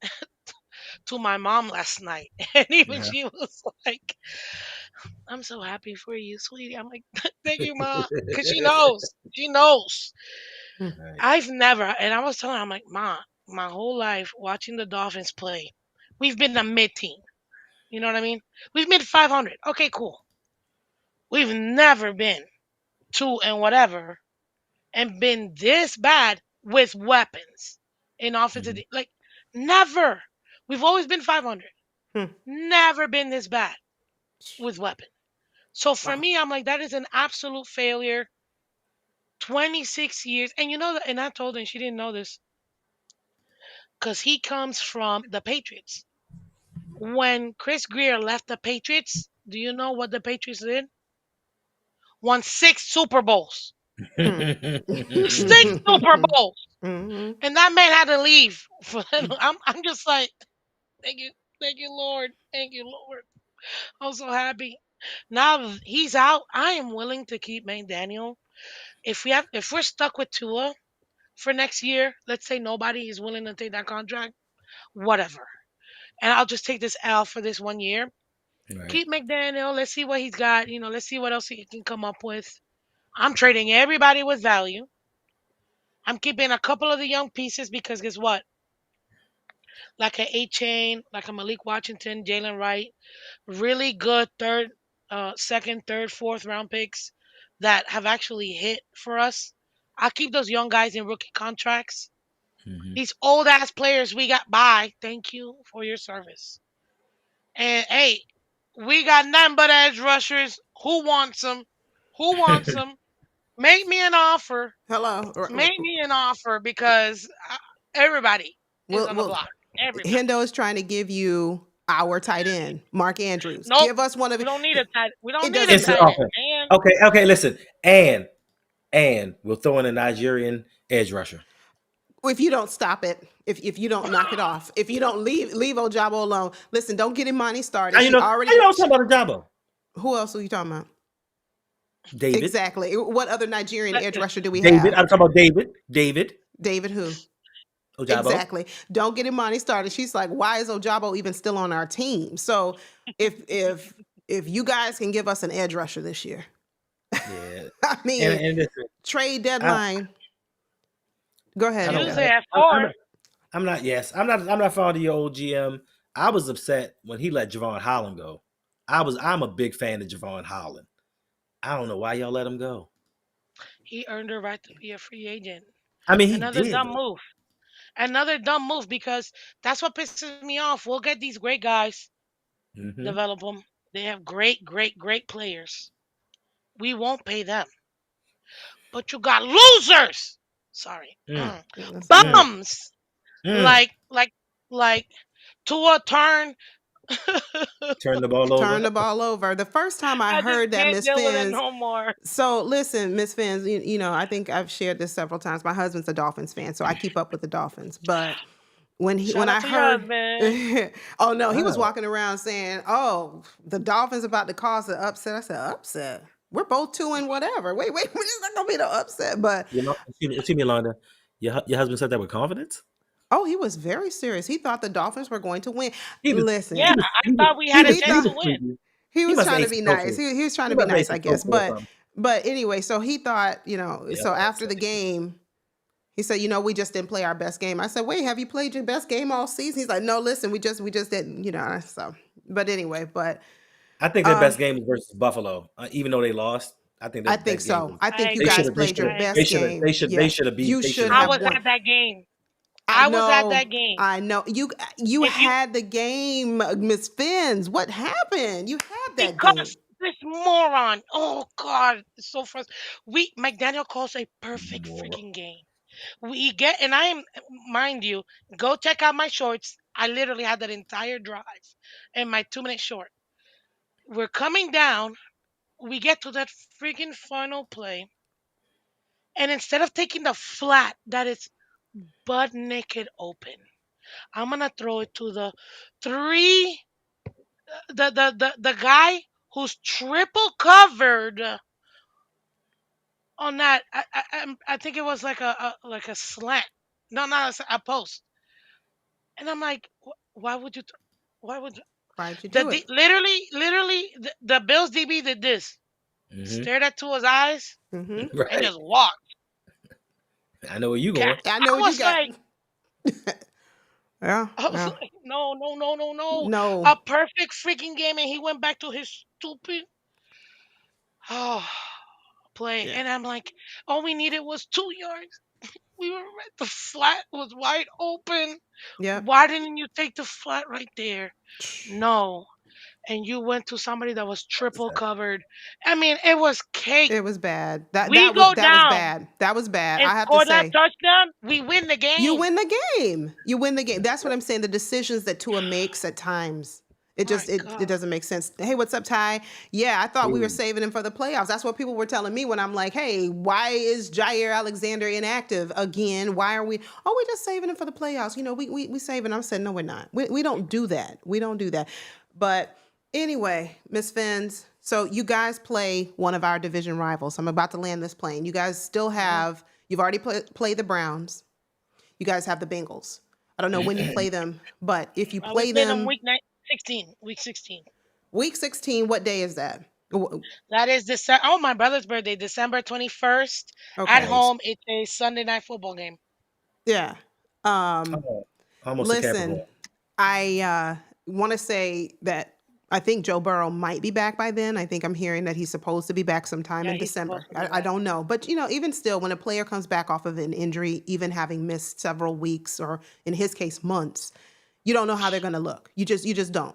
to my mom last night, and even Yeah. she was like, I'm so happy for you, sweetie. I'm like, thank you, mom. Because she knows. She knows. Mm. Right. I've never, and I was telling her, I'm like, Ma, my whole life watching the Dolphins play, we've been a mid team. You know what I mean? We've made 500. Okay, cool. We've never been two and whatever and been this bad with weapons in offensive. Mhm. Like, never. We've always been 500. Hmm. Never been this bad with weapons. So for Wow. me, I'm like, that is an absolute failure. 26 years. And you know, that, and I told her, and she didn't know this, because he comes from the Patriots. When Chris Greer left the Patriots, do you know what the Patriots did? Won 6 Super Bowls. Hmm. 6 Super Bowls. Mhm. And that man had to leave. I'm just like, thank you. Thank you, Lord. Thank you, Lord. I'm so happy. Now he's out. I am willing to keep McDaniel. If we're stuck with Tua for next year, let's say nobody is willing to take that contract, whatever. And I'll just take this L for this 1 year. Right. Keep McDaniel. Let's see what he's got. Let's see what else he can come up with. I'm trading everybody with value. I'm keeping a couple of the young pieces because guess what? Like a A Chain, like a Malik Washington, Jalen Wright, really good second, third, fourth round picks that have actually hit for us. I'll keep those young guys in rookie contracts. Mhm. These old ass players we got by, thank you for your service. And hey, we got nothing but edge rushers. Who wants them? Who wants them? Make me an offer. Hello. Make me an offer because everybody is Well, on the well, block. Everybody. Hendo is trying to give you Our tight end, Mark Andrews. Nope. Give us one of We it. don't need a tight. We don't It need a doesn't It's matter. tight end, offense. man. Okay, okay. Listen, and we'll throw in a Nigerian edge rusher. If you don't stop it, if you don't knock it off, if you don't leave Ojabo alone. Listen, don't get Imani started. How you She know? already How you know I'm she, talking about a Jabo? who else are you talking about? David. Exactly. What other Nigerian edge rusher do we David. have? I'm talking about David. David David who? Ojabo. Exactly. Don't get Imani started. She's like, why is Ojabo even still on our team? So if you guys can give us an edge rusher this year, Yeah. I And mean, listen, trade I deadline. Go ahead. I Go don't. Tuesday ahead. at I'm 4. not. I'm not. Yes. I'm not fond of your old GM. I was upset when he let Javon Holland go. I'm a big fan of Javon Holland. I don't know why y'all let him go. He earned the right to be a free agent. I mean, he Another did dumb though. move. Another dumb move because that's what pisses me off. We'll get these great guys, Hmm. develop them. They have great, great, great players. We won't pay them. But you got losers. Sorry. Mm, That's all mm, right. Bums. mm. Like Tua turn. Turn the ball Turn over. the ball over. The first time I I just heard that, can't Miss deal with it Phins. no more. So listen, Miss Phins, I think I've shared this several times. My husband's a Dolphins fan, so I keep up with the Dolphins. But when Shout out I to your heard, husband. oh no, he was Wow. walking around saying, "Oh, the Dolphins about to cause an upset." I said, "Upset? We're both two and whatever. Wait, it's not gonna be no upset." But Excuse me, Londa. Your husband said that with confidence. oh, he was very serious. He thought the Dolphins were going to win. He was. Yeah, Listen, I thought we had a he chance thought to win. he He was must have trying to ate be some nice. tofu. He was trying He to be must have ate nice, some I guess. tofu or But something. but anyway, so he thought, Yeah, so that's after the it. game, he said, we just didn't play our best game. I said, wait, have you played your best game all season? He's like, no, listen, we just didn't, so but anyway, but I think their uh best game was versus Buffalo, even though they lost. I think I that think that game so. was. I I think you They should guys agree. have. They played should your have. I They best agree. should have. game. They Yeah. should have beat. You They should should have. I have was won. at that game. I I was at know. that game. I know. You If you had the game, Miss Phins. What happened? You had that game. because this moron. Oh God, it's so frustrating. We McDaniel calls a perfect More. freaking game. We get and I am mind you, go check out my shorts. I literally had that entire drive in my 2 minute short. We're coming down. We get to that freaking final play, and instead of taking the flat that is butt naked open, I'm gonna throw it to the three the guy who's triple covered on that. I think it was like a slant. No, not a post. And I'm like, why would you? Why would Why'd you do it? literally the Bills DB did this, Hmm. stared at Tua's eyes, Mm-hmm. and Right. just walked. I know where you going. I I know what you was got. like, Yeah, I was yeah. like, no, no, no, no, no, No. a perfect freaking game, and he went back to his stupid oh play, Yeah. and I'm like, all we needed was 2 yards. We were the flat was wide open. Yep. Why didn't you take the flat right there? No, and you went to somebody that was triple covered. I mean, it was cake. It was bad. That We that was go that was down bad. That was bad. and I have to score that say. touchdown. We win the You game. win the game. You win the game. That's what I'm saying. The decisions that Tua makes at times, it just My it God. doesn't make sense. Hey, what's up, Ty? Yeah, I thought we were Hey, saving him for the playoffs. That's what people were telling me when I'm like, hey, why is Jair Alexander inactive again? Why are we? Oh, we're just saving him for the playoffs. We saving. I said, no, we're not. We don't do that. We don't do that. But anyway, Miss Fins. So you guys play one of our division rivals. I'm about to land this plane. You guys still Mhm. have. You've already played the Browns. You guys have the Bengals. I don't know when you play them, but if you We play played them them 16. Week 16. week 16, what day is that? That is December. Oh, my brother's birthday, December 21st. At Okay. nice. home, it's a Sunday night football game. Yeah. Um, Oh, almost a Capricorn. listen, I want to say that I think Joe Burrow might be back by then. I think I'm hearing that he's supposed to be back sometime Yeah, in he's December. supposed to be I back. don't know. But, even still, when a player comes back off of an injury, even having missed several weeks or in his case, months, you don't know how they're going to look. You just don't.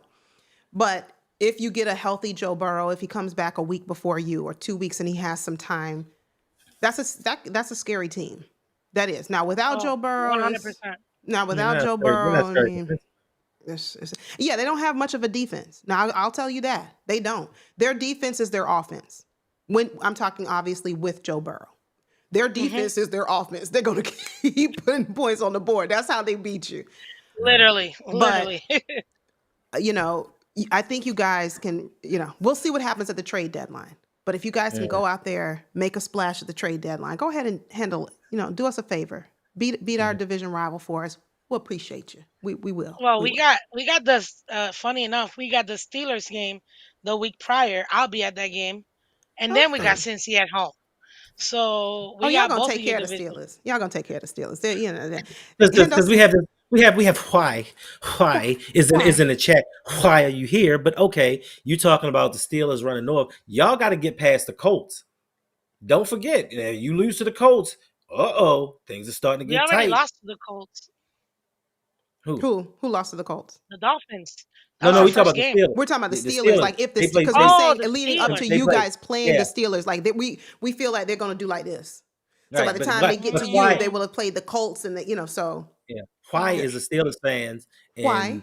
But if you get a healthy Joe Burrow, if he comes back a week before you or 2 weeks and he has some time, that's a scary team. That is. Now without Oh, Joe Burrow, 100%. now You're without not Joe scary. You're not Burrow, I scary. mean, Yeah, they don't have much of a defense. Now, I'll tell you that they don't. Their defense is their offense. When I'm talking, obviously, with Joe Burrow, their Hmm. defense is their offense. They're going to keep putting points on the board. That's how they beat you. Right. Literally, But literally. you know, I think you guys can. We'll see what happens at the trade deadline. But if you guys can Mm, go out there, make a splash at the trade deadline, go ahead and handle it. Do us a favor. Beat our mhm. division rival for us. We'll appreciate you. We will. Well, We we will. got we got this. Funny enough, we got the Steelers game the week prior. I'll be at that game, and then we got Okay. Cincy at home. So Oh, we y'all got gonna both of take your care of the divisions. Steelers. Y'all gonna take care of the Steelers. Hand Because us we have why is why. in the chat. Why are you here? But okay, you talking about the Steelers running north. Y'all got to get past the Colts. Don't forget, you lose to the Colts. Things are starting to We get already tight. lost to the Colts, Who? Who lost to the Colts? the Dolphins. That No, was no, our we talk first about the game. Steelers. We're talking about the The Steelers. Steelers. Like if They this, play. because we're They Oh, saying the leading up to Steelers. they you play. guys playing the Yeah, Steelers, like that we feel like they're gonna do like this. So by right. the But time they what? get But to you, why? they Mm, will have played the Colts and so Yeah. Why yeah. is the Steelers fans Why?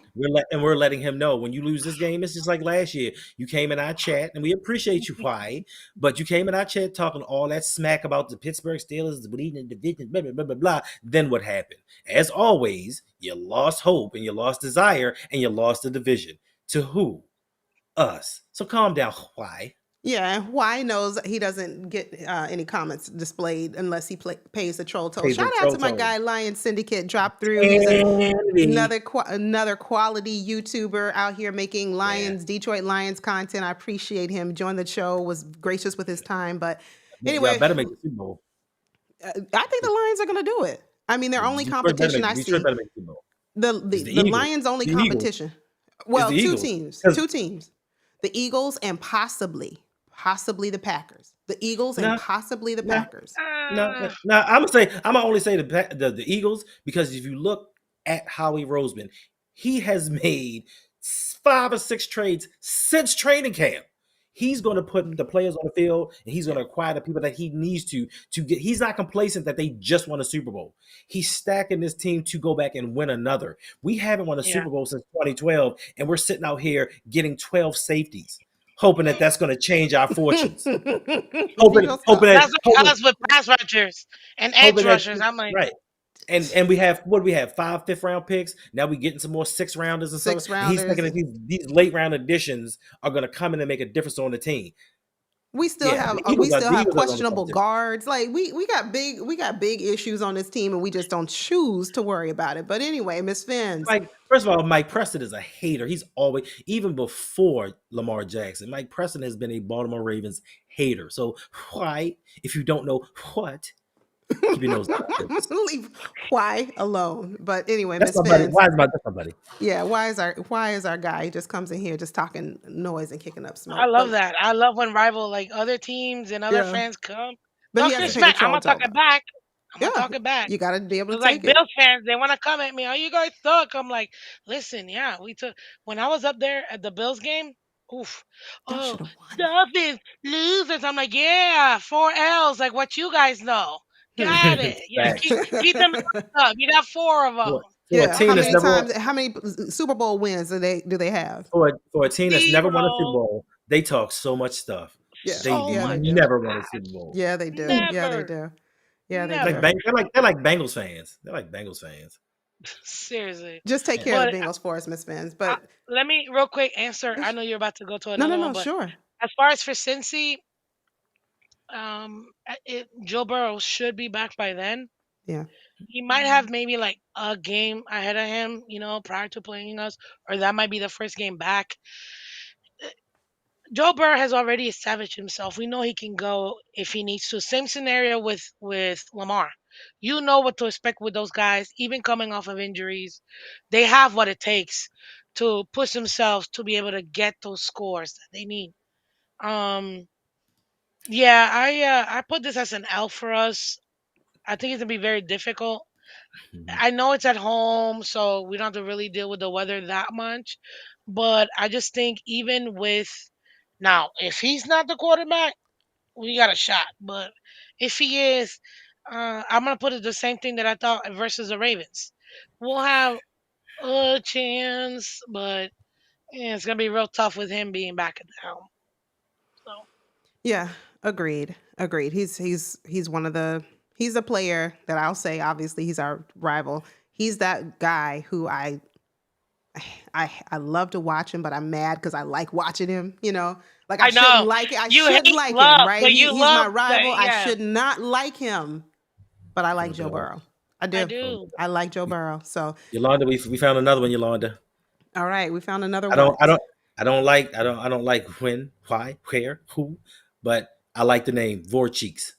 and we're letting him know when you lose this game, it's just like last year. You came in our chat and we appreciate you, why, but you came in our chat talking all that smack about the Pittsburgh Steelers leading the division, blah blah blah blah blah. Then what happened? As always, you lost hope and you lost desire and you lost the division. To who? Us. So calm down, why? Yeah, why knows he doesn't get any comments displayed unless he pays the troll toll. Pay Shout the out to troll my tone. guy Lion Syndicate drop through. He's Andy. another quality YouTuber out here making Yeah. Detroit Lions content. I appreciate him. Joined the show, was gracious with his time. But Y'all anyway, better make the Super Bowl. I think the Lions are going to do it. I mean, their only competition I Detroit see better make the Super Bowl. the It's the the Eagles. Lions' only The Eagles. competition. It's Well, the two Eagles. teams, 'Cause two teams, the Eagles and possibly the Packers. The Eagles and no, possibly the no, Packers. no. I'm gonna say the Eagles because if you look at Howie Roseman, he has made 5 or 6 trades since training camp. He's going to put the players on the field and he's going Yeah. to acquire the people that he needs to get. He's not complacent that they just won a Super Bowl. He's stacking this team to go back and win another. We haven't won a yeah. Super Bowl since 2012, and we're sitting out here getting 12 safeties, hoping that that's going to change our fortunes. You gonna Hoping stop? that That's like us with pass rushers and edge hoping that rushers. I'm like, right. And we have what do we have 5 5th round picks. Now we getting some more 6 rounders and stuff. Six And he's rounders. thinking that these late round additions are going to come in and make a difference on the team. We still Yeah, have the Eagles are the only questionable competition. guards. Like we got big issues on this team, and we just don't choose to worry about it. But anyway, Miss Fins. Like first of all, Mike Preston is a hater. He's always even before Lamar Jackson. Mike Preston has been a Baltimore Ravens hater. So why, if you don't know what, keep your nose out of this. Leave why alone. But anyway, That's Miss my buddy. Fins. That's my buddy? Yeah, why is our guy? He just comes in here just talking noise and kicking up I smoke. love But that. I love when rival like other teams and other yeah, fans come but he talk has your to Yeah. pay the smack. I'm troll gonna talk toll it though. back. I'm gonna Yeah, talk it back. you got to be able to It's like take it. Bills fans, they want to come at me. Oh, you guys suck. I'm like, listen, yeah, we took when I was up there at the Bills game. Oof. Y'all Oh, should have won. Dolphins losers. I'm like, yeah, 4 L's, like what you guys know. Got it. Yeah, Facts. keep them up. You got 4 of them. For a Yeah, team that's never won, how many Super Bowl wins do they have? for a team that's never won a Super 0. Bowl, they talk so much stuff. Yeah, They So yeah, they much do. never won a Super trash. Bowl. Yeah, they do. Yeah, they Never. do. Yeah, they Like do. Never. they're like Bengals fans. They're like Bengals fans. Seriously. Just take Yeah. care of But the Bengals for us, Miss Fins. uh, But let me real quick answer. I know you're about to go to no, no, another one, no, but sure. as far as for Cincy, Joe Burrow should be back by then. Yeah. He might have maybe like a game ahead of him, prior to playing us, or that might be the first game back. Joe Burrow has already established himself. We know he can go if he needs to. Same scenario with Lamar. You know what to expect with those guys, even coming off of injuries. They have what it takes to push themselves to be able to get those scores that they need. Um, yeah, I put this as an L for us. I think it's gonna be very difficult. Mhm. I know it's at home, so we don't have to really deal with the weather that much. But I just think even with now, if he's not the quarterback, we got a shot. But if he is, I'm gonna put it the same thing that I thought versus the Ravens. We'll have a chance, but yeah, it's gonna be real tough with him being back at the helm. So Yeah, agreed. Agreed. He's one of the he's a player that I'll say obviously he's our rival. He's that guy who I love to watch him, but I'm mad because I like watching him, you know? Like I I shouldn't know like it. I you shouldn't hate like him, love, right? but you He's my love that. rival. I Yeah, should not like him, but I Here like we Joe go. Burrow. I I do. Here we do. go. I like Joe Burrow. So, Yolanda, we found another one, Yolanda. all right, we found another I don't I what? don't I don't like when, why, where, who, but I like the name Vorcheeks.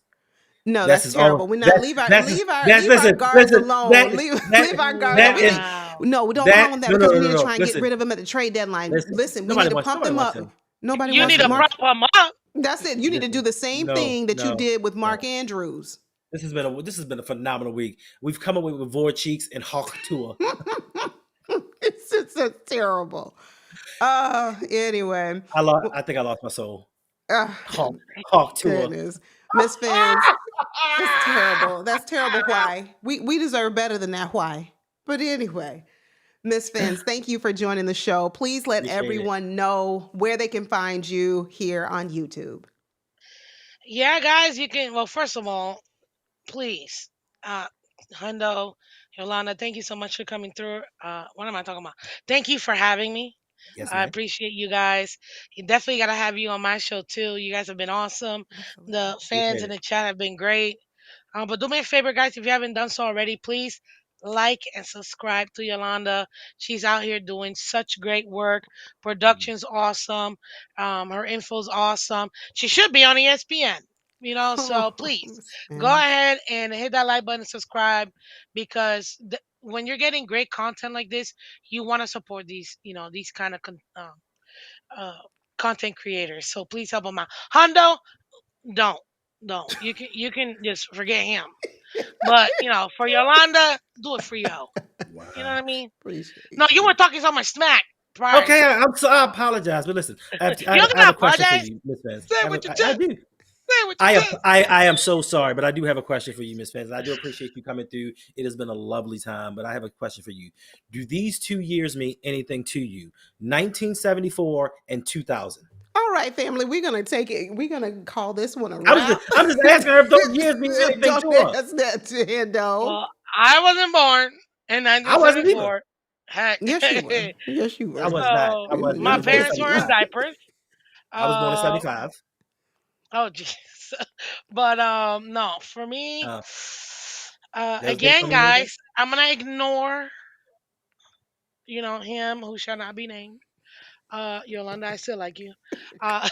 No, That's that's his terrible. own. We not leave our That's leave our listen, guards listen. alone. Leave That leave our guards alone. that We is need Wow. no, we don't that call him that no no because we no need no to no. try and get Listen, rid of him at the trade deadline. listen. Listen, we need to pump Nobody them wants up. him. Nobody You wants need Listen, to Mark. prop him up. That's it. You need to do listen. the same No thing that you no did with no. Mark Andrews. This has been a phenomenal week. We've come away with Vorcheeks and Hawk Tour. It's terrible. Anyway. I think I lost my soul. Uh, Hawk Tour. goodness. Miss Phins, that's terrible. That's terrible. Why? We deserve better than that. Why? But anyway, Miss Phins, thank you for joining the show. Please let Appreciate it. everyone know where they can find you here on YouTube. Yeah, guys, you can. Well, first of all, please, uh, Hundo, Yolanda, thank you so much for coming through. What am I talking about? Thank you for having me. Yes, I man. appreciate you guys. You definitely got to have you on my show too. You guys have been awesome. Absolutely. The fans Appreciate in it. the chat have been great. But do me a favor, guys, if you haven't done so already, please like and subscribe to Yolanda. She's out here doing such great work. Mhm. Production's awesome. Her info's awesome. She should be on ESPN. So Oh, please Miss go Phins. ahead and hit that like button and subscribe because when you're getting great content like this, you want to support these kind of uh, content creators. So please help them out. Hondo, don't, don't. You can just forget him. But for Yolanda, do it for yo. You know what Wow. I mean? No, Appreciate you you. were talking so much smack prior Okay, to. I apologize, but listen, You don't I have gotta a question for apologize. you, Miss Vance. Say it with your I chest. do. Say it with your chest. I am so sorry, but I do have a question for you, Miss Vance. I do appreciate you coming through. It has been a lovely time, but I have a question for you. Do these 2 years mean anything to you? 1974 and 2000. All right, family, we're gonna take it. We're gonna call this one a wrap. I'm just asking her if those years mean anything Don't to her. ask that to Hendo. Well, I wasn't born in I wasn't either. 1974. Heck, Yes, you were. Yes, you I were. was not. so I my was born in Yes, parents you were in '75. were. diapers. I was born in Uh, '75. oh jeez. But no, for me, Uh, there was dates again, on the movie. guys, I'm gonna ignore him who shall not be named. Yolanda, I still like you. Uh,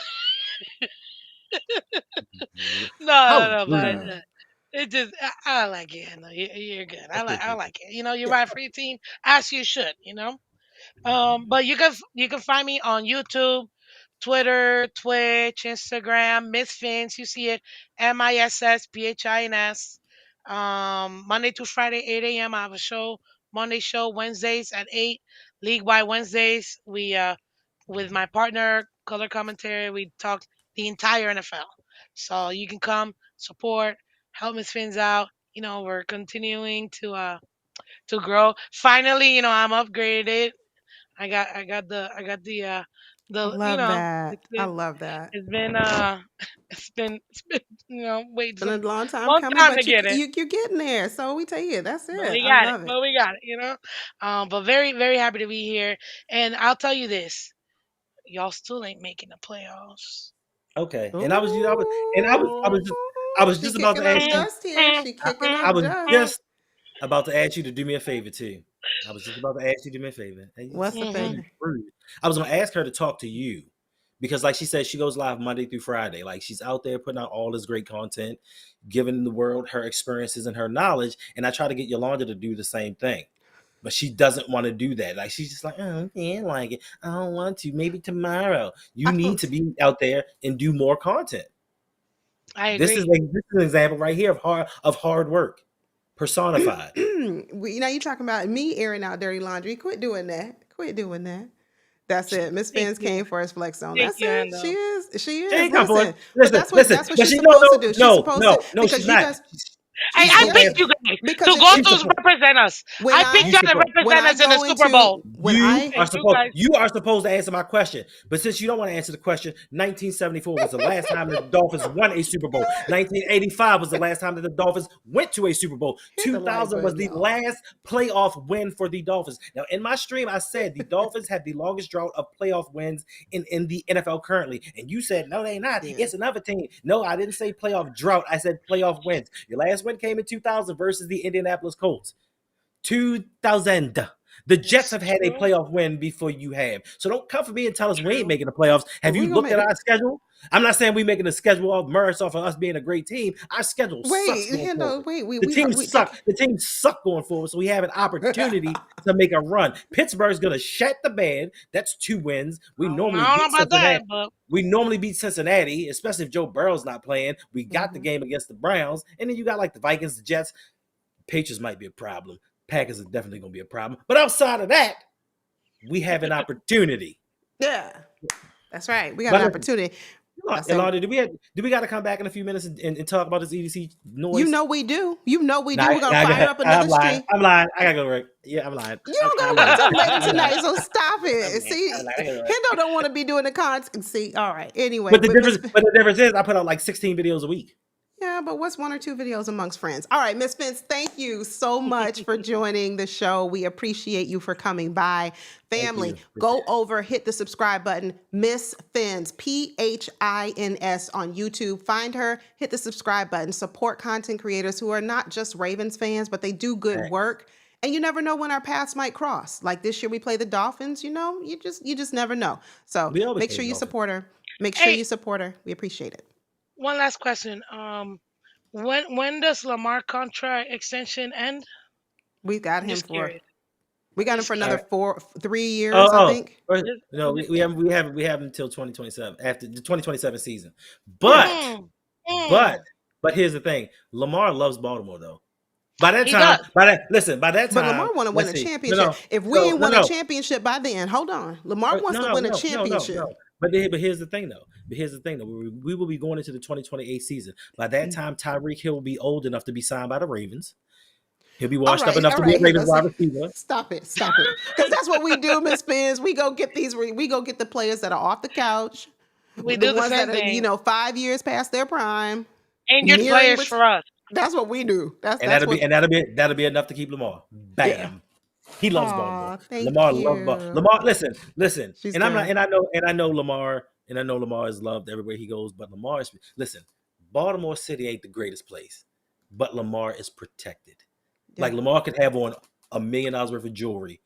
no, no, How no, but rude! Uh, it just I like it. No, you're good. I I appreciate it. like it. You yeah. ride for your team as you should. But you can find me on YouTube, Twitter, Twitch, Instagram, Miss Phins. You see it, MISSPHINS. Monday through Friday, 8 a.m. I have a show. Monday show, Wednesdays at 8. League by Wednesdays, we with my partner, color commentary, we talk the entire NFL. So you can come support, help Miss Phins out. We're continuing to grow. Finally, I'm upgraded. I the love that. it's I been love that. it's been it's been wait Been a some long time long coming, time to but get it. you're getting there. So we tell you, that's But it. we I got it. love it. But we got it. But very, very happy to be here. And I'll tell you this, y'all still ain't making the playoffs. Okay, and Ooh, I was she just about kicking to up ask you. dust here. She kicking I up was dust. just about to ask you to do me a favor too. I was just about to ask you to do me a favor. And What's the Mm-hmm. favor? rude. I was going to ask her to talk to you because, like she said, she goes live Monday through Friday. Like she's out there putting out all this great content, giving the world her experiences and her knowledge. And I try to get Yolanda to do the same thing. But she doesn't want to do that. Like she's just like, oh, yeah, like it. I don't want to. Maybe tomorrow. You I need to don't. be out there and do more content. I agree. This is an example right here of hard work personified. You're talking about me airing out dirty laundry. Quit doing that. Quit doing that. That's it. Miss Thank Phins you. came for his flex on. Thank That's you, it. She Hendo. is. She She is. ain't come for it. Listen, but Listen. that's what But she's she supposed to do. She's supposed to no. because She's you not. guys. Hey, You I supposed see, to ask. picked you guys because to it, go You it to supposed. represent us. when I picked I You you to supposed. when represent I us in the go Super into Bowl. when I And you guys, You are supposed to answer my question. But since you don't want to answer the question, 1974 was the last time that the Dolphins won a Super Bowl. 1985 was the last time that the Dolphins went to a Super Bowl. hit the like 2000 was button, the y'all. last playoff win for the Dolphins. Now, in my stream, I said the Dolphins have the longest drought of playoff wins in the NFL currently. And you said, no, they not. Yeah, It's another team. No, I didn't say playoff drought. I said playoff wins. Your last win came in 2000 versus the Indianapolis Colts. 2000. The Jets it's have had a true. playoff win before you have. So don't come for me and tell us we ain't making the playoffs. Have we you gonna looked make at it. our schedule? I'm not saying we making a schedule off merits off of us being a great team. Our schedule sucks Wait, going Hendo, forward. wait, The we heard teams we. suck. The teams suck going forward. So we have an opportunity to make a run. Pittsburgh's gonna shat the bed. That's 2 wins. We normally I don't beat know about that, Cincinnati. but We normally beat Cincinnati, especially if Joe Burrow's not playing. We got the Mhm. game against the Browns, and then you got like the Vikings, the Jets. Patriots might be a problem. Packers are definitely going to be a problem. But outside of that, we have an opportunity. Yeah, that's right. We got But an listen, opportunity. I said, Ilana, do we got to come back in a few minutes and talk about this EDC you noise? know we do. You know we Nah, do. We're gonna fire up I'm another lying. stream. I'm lying. I gotta go to work. Yeah, I'm lying. You don't I'm gotta work lying. till later I'm lying. tonight, so stop I'm it. lying. I'm See, lying. I gotta go to work. Hendo don't want to be doing the content. See, all right. Anyway, But the but Miss. difference is I put out like 16 videos a week. Yeah, but what's 1 or 2 videos amongst friends? All right, Miss Phins, thank you so much for joining the show. We appreciate you for coming by. Thank Family, you. go over, hit the subscribe button. Miss Phins, Phins on YouTube. Find her, hit the subscribe button. Support content creators who are not just Ravens fans, but they do good work. And you never know when our paths might cross. Like this year we play the Dolphins, you just never know. So We always make play sure the you Dolphins. support her. Make sure hey, you support her. We appreciate it. one last question. When does Lamar contract extension end? We got I'm him just for curious. We I'm got him just for another curious. 3 years, I Oh, think. no, we have until 2027 after the 2027 season. Yeah. But Mm, but mm. but here's the thing: Lamar loves Baltimore though. By that He time, does. by that But time, Lamar want to win let's a see. championship. If we So ain't won a championship by then, hold on. Lamar wants to win a championship. no. But here's the thing though. We will be going into the 2028 season. By that time, Tyreek Hill will be old enough to be signed by the Ravens. He'll be washed up enough All to be a right, Ravens Hendo. wide receiver. Stop it. Because that's what we do, Miss Spins. We go get the players that are off the couch, We the do the ones that same are, thing. 5 years past their prime, Injured nearing players which for us. that's what we do. And That's what that'll be enough to keep Lamar. yeah. Bam. He loves Baltimore. Aw, thank Lamar loves Baltimore. you. Lamar, listen. She's And I'm not, good. and I know Lamar, is loved everywhere he goes. But Lamar is listen. Baltimore City ain't the greatest place, but Lamar is protected. Yeah. Like Lamar could have on $1 million worth of jewelry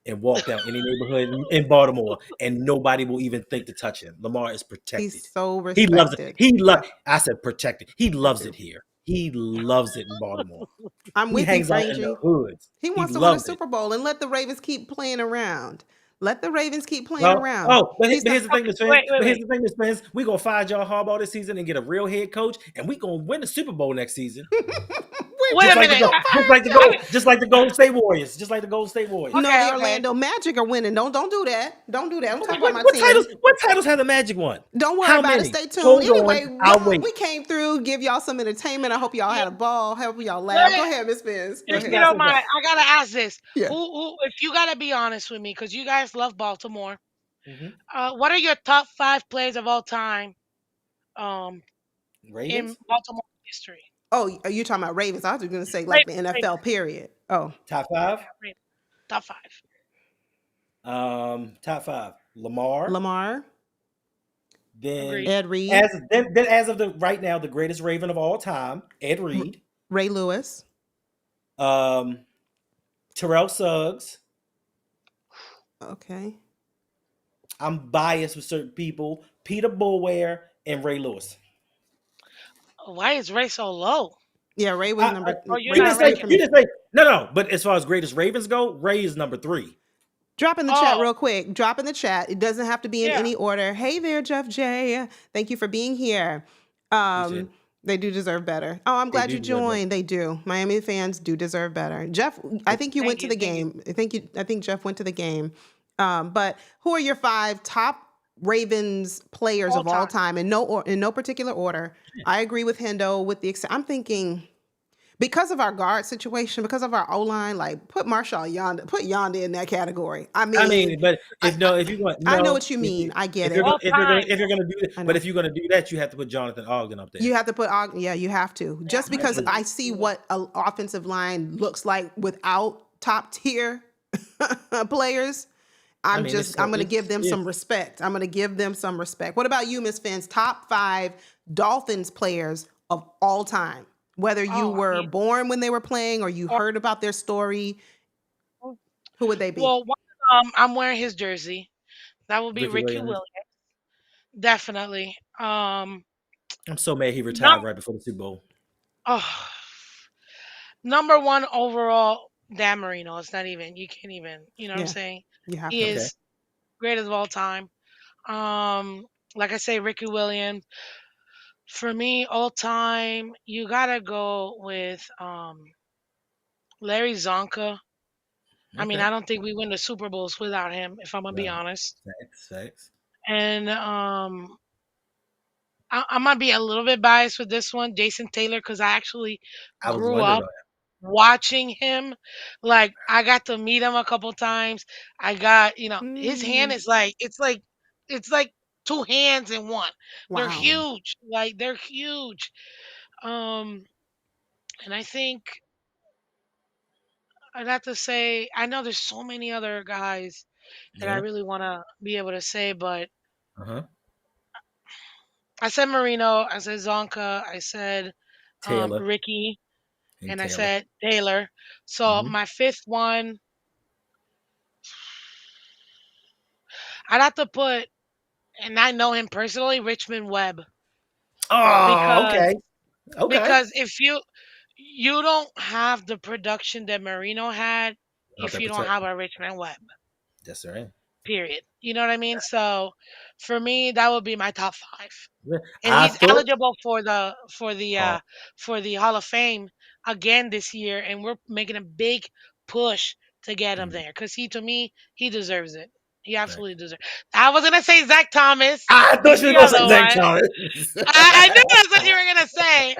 and walk down any neighborhood in Baltimore, and nobody will even think to touch him. Lamar is He's protected. so He loves it. respected. Yeah, I said protected. He me loves too. it here. He loves it in Baltimore. I'm He with you, hangs out in the Frangie. hoods. He He wants to win a loves it. Super Bowl and let the Ravens keep playing around. Let the Ravens keep playing Well, around. He's but not. here's the thing, Okay, Miss Phins. wait, wait, But here's wait. the thing, Miss Phins. We're gonna fire John Harbaugh this season and get a real head coach, and we're gonna win the Super Bowl next season. We're Wait Just a like definitely the minute. go, gonna just fire like the John. gold, just like the Golden State Warriors. Just like the Golden State Warriors. No, the Okay, okay. Orlando Magic are winning. Don't do that. Don't do that. Don't talk about my What team. titles have the Magic won? Don't worry How about it. many? Stay tuned. Hold Anyway, on, I'll wait. we came through, give y'all some entertainment. I hope y'all Yeah, had a ball. Hope y'all laughed. Go wait, ahead, Miss Fizz. Go if What you you ahead. guys don't say about? mind, I gotta ask this. Yeah. If you gotta be honest with me, because you guys love Baltimore. Mm-hmm. What are your top 5 players of all time? Um, in Ravens Baltimore history. Oh, are you talking about Ravens? I was going to say like the Ravens, NFL Ravens, period. Oh, top five. Ravens. Top 5. Top five. Lamar. Lamar, Then Agreed. Ed Reed, as of the right now, the greatest Raven of all time, Ed R- Reed. Ray Lewis. Um, Terrell Suggs. Okay. I'm biased with certain people. Peter Bulware and Ray Lewis. Why is Ray so low? Yeah, Ray was number. Oh, you're Ray You was not didn't say three ranking for him. you me. didn't say no. But as far as greatest Ravens go, Ray is number 3. Drop in the chat Oh, real quick. Drop in the chat. It doesn't have to be in yeah. any order. Hey there, Jeff J. Thank you for being here. Appreciate it. They do deserve better. Oh, I'm They glad do you deserve better. joined. They do. Miami fans do deserve better. Jeff, I think you went Thank to you. the Thank you. game. I think Jeff went to the game. But who are your 5 top Ravens players All of all time. time in no particular order? I agree with Hendo. I'm thinking Because of our guard situation, because of our O line, like put Marshall Yonder, put Yonder in that category. I I mean, mean, but I, if I, no, if you're going I know no, what you mean. I get if you're it. going All time. if you're gonna do that, I but know. if you're gonna do that, you have to put Jonathan Ogden up there. You have to put, yeah, you have to. Yeah, Just You have because to- I see absolutely. what an offensive line looks like without top tier players, I mean, I'm going to give them some it's respect. I'm going to give them some respect. What about you, Miss Fins? Top five Dolphins players of all time, whether you Oh, I were mean, born when they were playing or you or, heard about their story, who would they be? well, I'm wearing his jersey. That would be Ricky Ricky Williams. Williams, definitely. I'm so mad he Num retired right before the Super Bowl. oh, number one overall, Dan Marino. It's not even. You can't even. You know what I'm Yeah, saying? you have He to. Okay, is greatest of all time. Um, like I say, Ricky Williams. For me, all time, you gotta go with Larry Zonka. I mean, okay. I don't think we win the Super Bowls without him, if I'm gonna be No, honest. facts, facts. And I might be a little bit biased with this one, Jason Taylor, because I actually I was grew wondering up about watching him. Like I got to meet him a couple times. I got, his hand Mm, is like it's like two hands in one. They're wow. him. huge. Like they're huge. Um, and I think I'd have to say I know there's so many other guys that I Yeah. really want to be able to say, but Uh huh. I said Marino, I said Zonka, I said Taylor Ricky, and and I Taylor. said Taylor. So Hmm. my fifth one, I'd have to put, and I know him personally, Richmond Webb, Oh, because okay, okay. because if you don't have the production that Marino had Not if that you don't have protection. a Richmond Webb. That's right. Period. You know what I mean? So for me, that would be my top five. Yeah. And I he's thought. eligible for the Oh, Hall of Fame again this year, and we're making a big push to get him mm, there because he, to me, he deserves it. He thanks. absolutely deserves. I was gonna say Zach Thomas. I thought He's you were the gonna say other Zach one. Thomas. I knew that's what you were gonna say.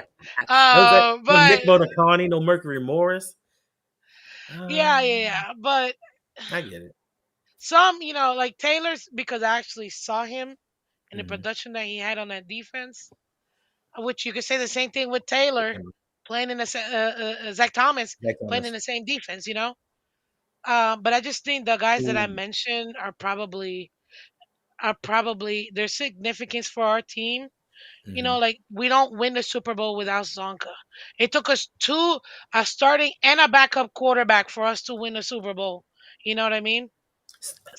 I was like, no But Nick Bonacani, no Mercury Morris. yeah, yeah, Um, yeah. But I get it. some, like Taylor's, because I actually saw him in the Hmm. production that he had on that defense. Which you could say the same thing with Taylor playing in Zach Thomas Zach playing in Thomas. the same defense. But I just think the guys that I Ooh. mentioned are probably their significance for our team. Hmm. Like we don't win the Super Bowl without Zonka. It took us a starting and a backup quarterback for us to win the Super Bowl. You know what I mean?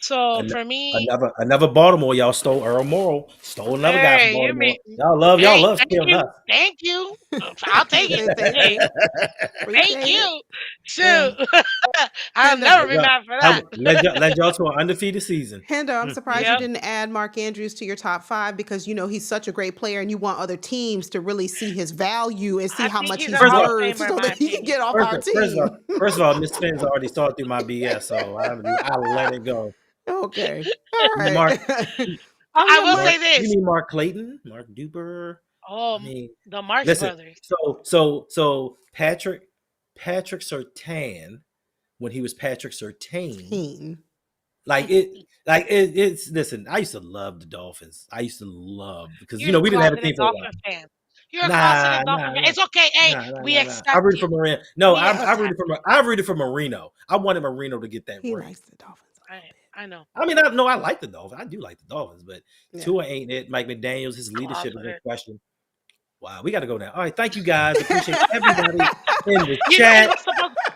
So An- for me, another Baltimore, y'all stole Earl Morrall. Stole another guy from hey, you mean, Baltimore. Y'all hey, love thank stealing you, us. thank you. I'll take it. Say thank Hey, you. thank Appreciate it. you. Yeah. Shoot. I'll Henda, never Led be y'all, mad for that. led y'all to an undefeated season. Henda, I'm Mm. surprised you Yep. didn't add Mark Andrews to your top five because you know he's such a great player and you want other teams to really see his value and see I how think much he's a he's First of Hall of all, worth Famer in so my that he can opinion. get off our team. first of all, Miss Phins already saw through my BS, so I let it go. Okay. All right. Mark, Oh I yeah, will Mark. say you this. mean Mark Clayton, Mark Duper. I mean, The Marx listen. Brothers. So Patrick Surtain, when he was Patrick Surtain, Team. it's listen. I used to love the Dolphins. I used to love because You're a we didn't have a team closeted for a while. Dolphin fan. You're a Nah, closeted Dolphin nah, fan. nah. It's okay. Hey, Nah, nah, we nah, nah. I accept rooted you. for Marino. No, We accept you. I rooted for Marino. I wanted Marino to get that He ring. likes the Dolphins a I little I know. I mean, I like the Dolphins. I do like the Dolphins, but bit. Yeah. Tua ain't it. Mike McDaniel's, his leadership is in Closeted. question. Wow, we got to go now. All right, thank you guys. Appreciate everybody in the You know, chat.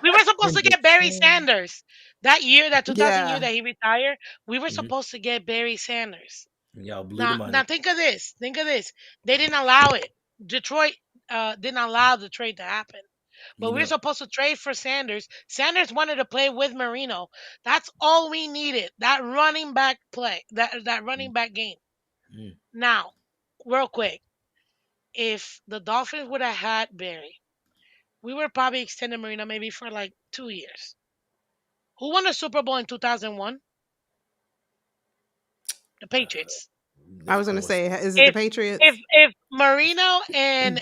we were supposed In to the get Barry chat. Sanders that year, that 2000 year Yeah. that he retired. We were Mhm. supposed to get Barry Sanders. Y'all blew the Now money. think of this. Think of this. They didn't allow it. Detroit didn't allow the trade to happen. But You we were know. supposed to trade for Sanders. Sanders wanted to play with Marino. That's all we needed. That running back play. That Mm, running back game. mm. Now, real quick, if the Dolphins would have had Barry, we would probably extend Marino maybe for like 2 years. Who won the Super Bowl in 2001? The Patriots. I Of was gonna course. say, is it the If if Patriots? if Marino and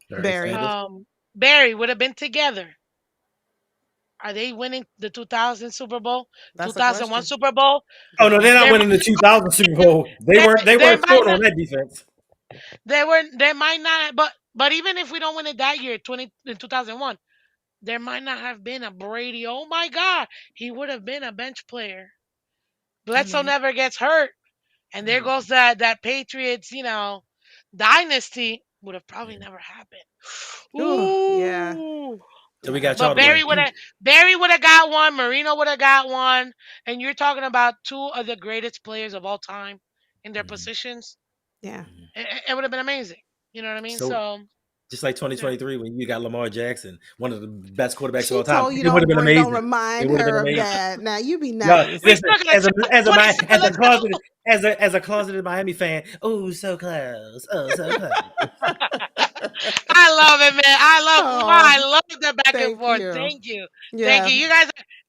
Barry Barry. Sanders. um Barry would have been together, are they winning the 2000 Super Bowl, That's a 2001 question. Super Bowl? Oh Good no, they're not question. There winning the 2000 Super Bowl. They There, weren't. They there weren't might scoring not. on that defense. There might not. But even if we don't win it that year, 2001, there might not have been a Brady. Oh my God, he would have been a bench player. I Bledsoe mean, never gets hurt, and there goes that Patriots, dynasty would have probably never happened. ooh, yeah, Ooh. So we yeah. got But y'all to win. Barry would have got one. Marino would have got one. And you're talking about two of the greatest players of all time in their Mhm, positions. Yeah. mhm. It would have been amazing. You know what I mean? So So just like yeah. 2023, when you got Lamar Jackson, one of the best quarterbacks of She all time, told you it would have been don't amazing. It remind would have been her of amazing. that. Now you be Yo, nice. We listen, still gonna check 27. as a Let's go. closeted closeted Miami fan, so close, oh so close. I love it, man. I Oh, love the back and thank forth. you. Thank you. Thank Yeah, you.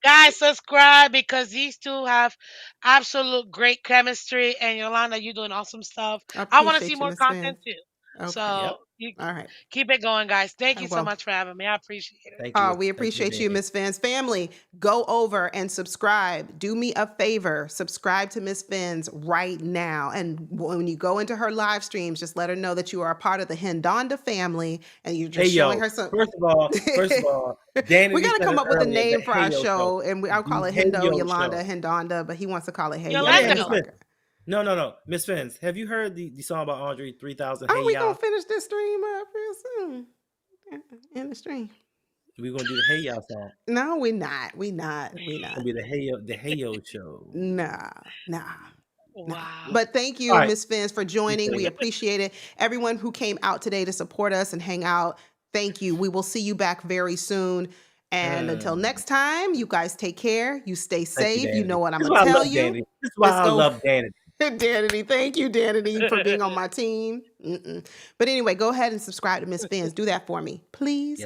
Guys subscribe because these two have absolute great chemistry. And Yolanda, you're doing awesome stuff. I I want to see appreciate you, more Miss Phins. content too. Okay. So Yep. you All right. keep it going, guys. Thank you so Well, much for having me. I appreciate it. we Thank you for appreciate being you, here. Miss Phins. Family, go over and subscribe. Do me a favor. Subscribe to Miss Phins right now. And when you go into her live streams, just let her know that you are a part of the Hendonda family and you're Hey just showing yo, her some. first of all, We Danny got to said come it up with a earlier. The name for Hey our Yo show, show, and I'll call the it Hey Hendo Yo Yolanda show. Hendonda, but he wants to call it Hey Yo. Yeah, Yeah, Yolanda. Miss Miss Finn. Parker. No. Miss Fins, have you heard the song about Andre 3000? Are Hey we gonna y'all. finish this stream up real soon? In the stream. We're gonna do the Hey y'all song. No, we not. We not. We It's not. gonna be the Hey Yo show. Nah, nah. Nah. Wow. But thank All you, right. Miss Phins, for joining. Appreciate We it. appreciate it. Everyone who came out today to support us and hang out, thank you. We will see you back very soon. And until next time, you guys take care. You stay Thank you, safe. You Danny. know what I'm This is going why to I tell love you. Danny. This is why Just I go. love Danny. Danity, thank you, Danity, for being on my team. But anyway, go ahead and subscribe to Miss Phins. Do that for me, please.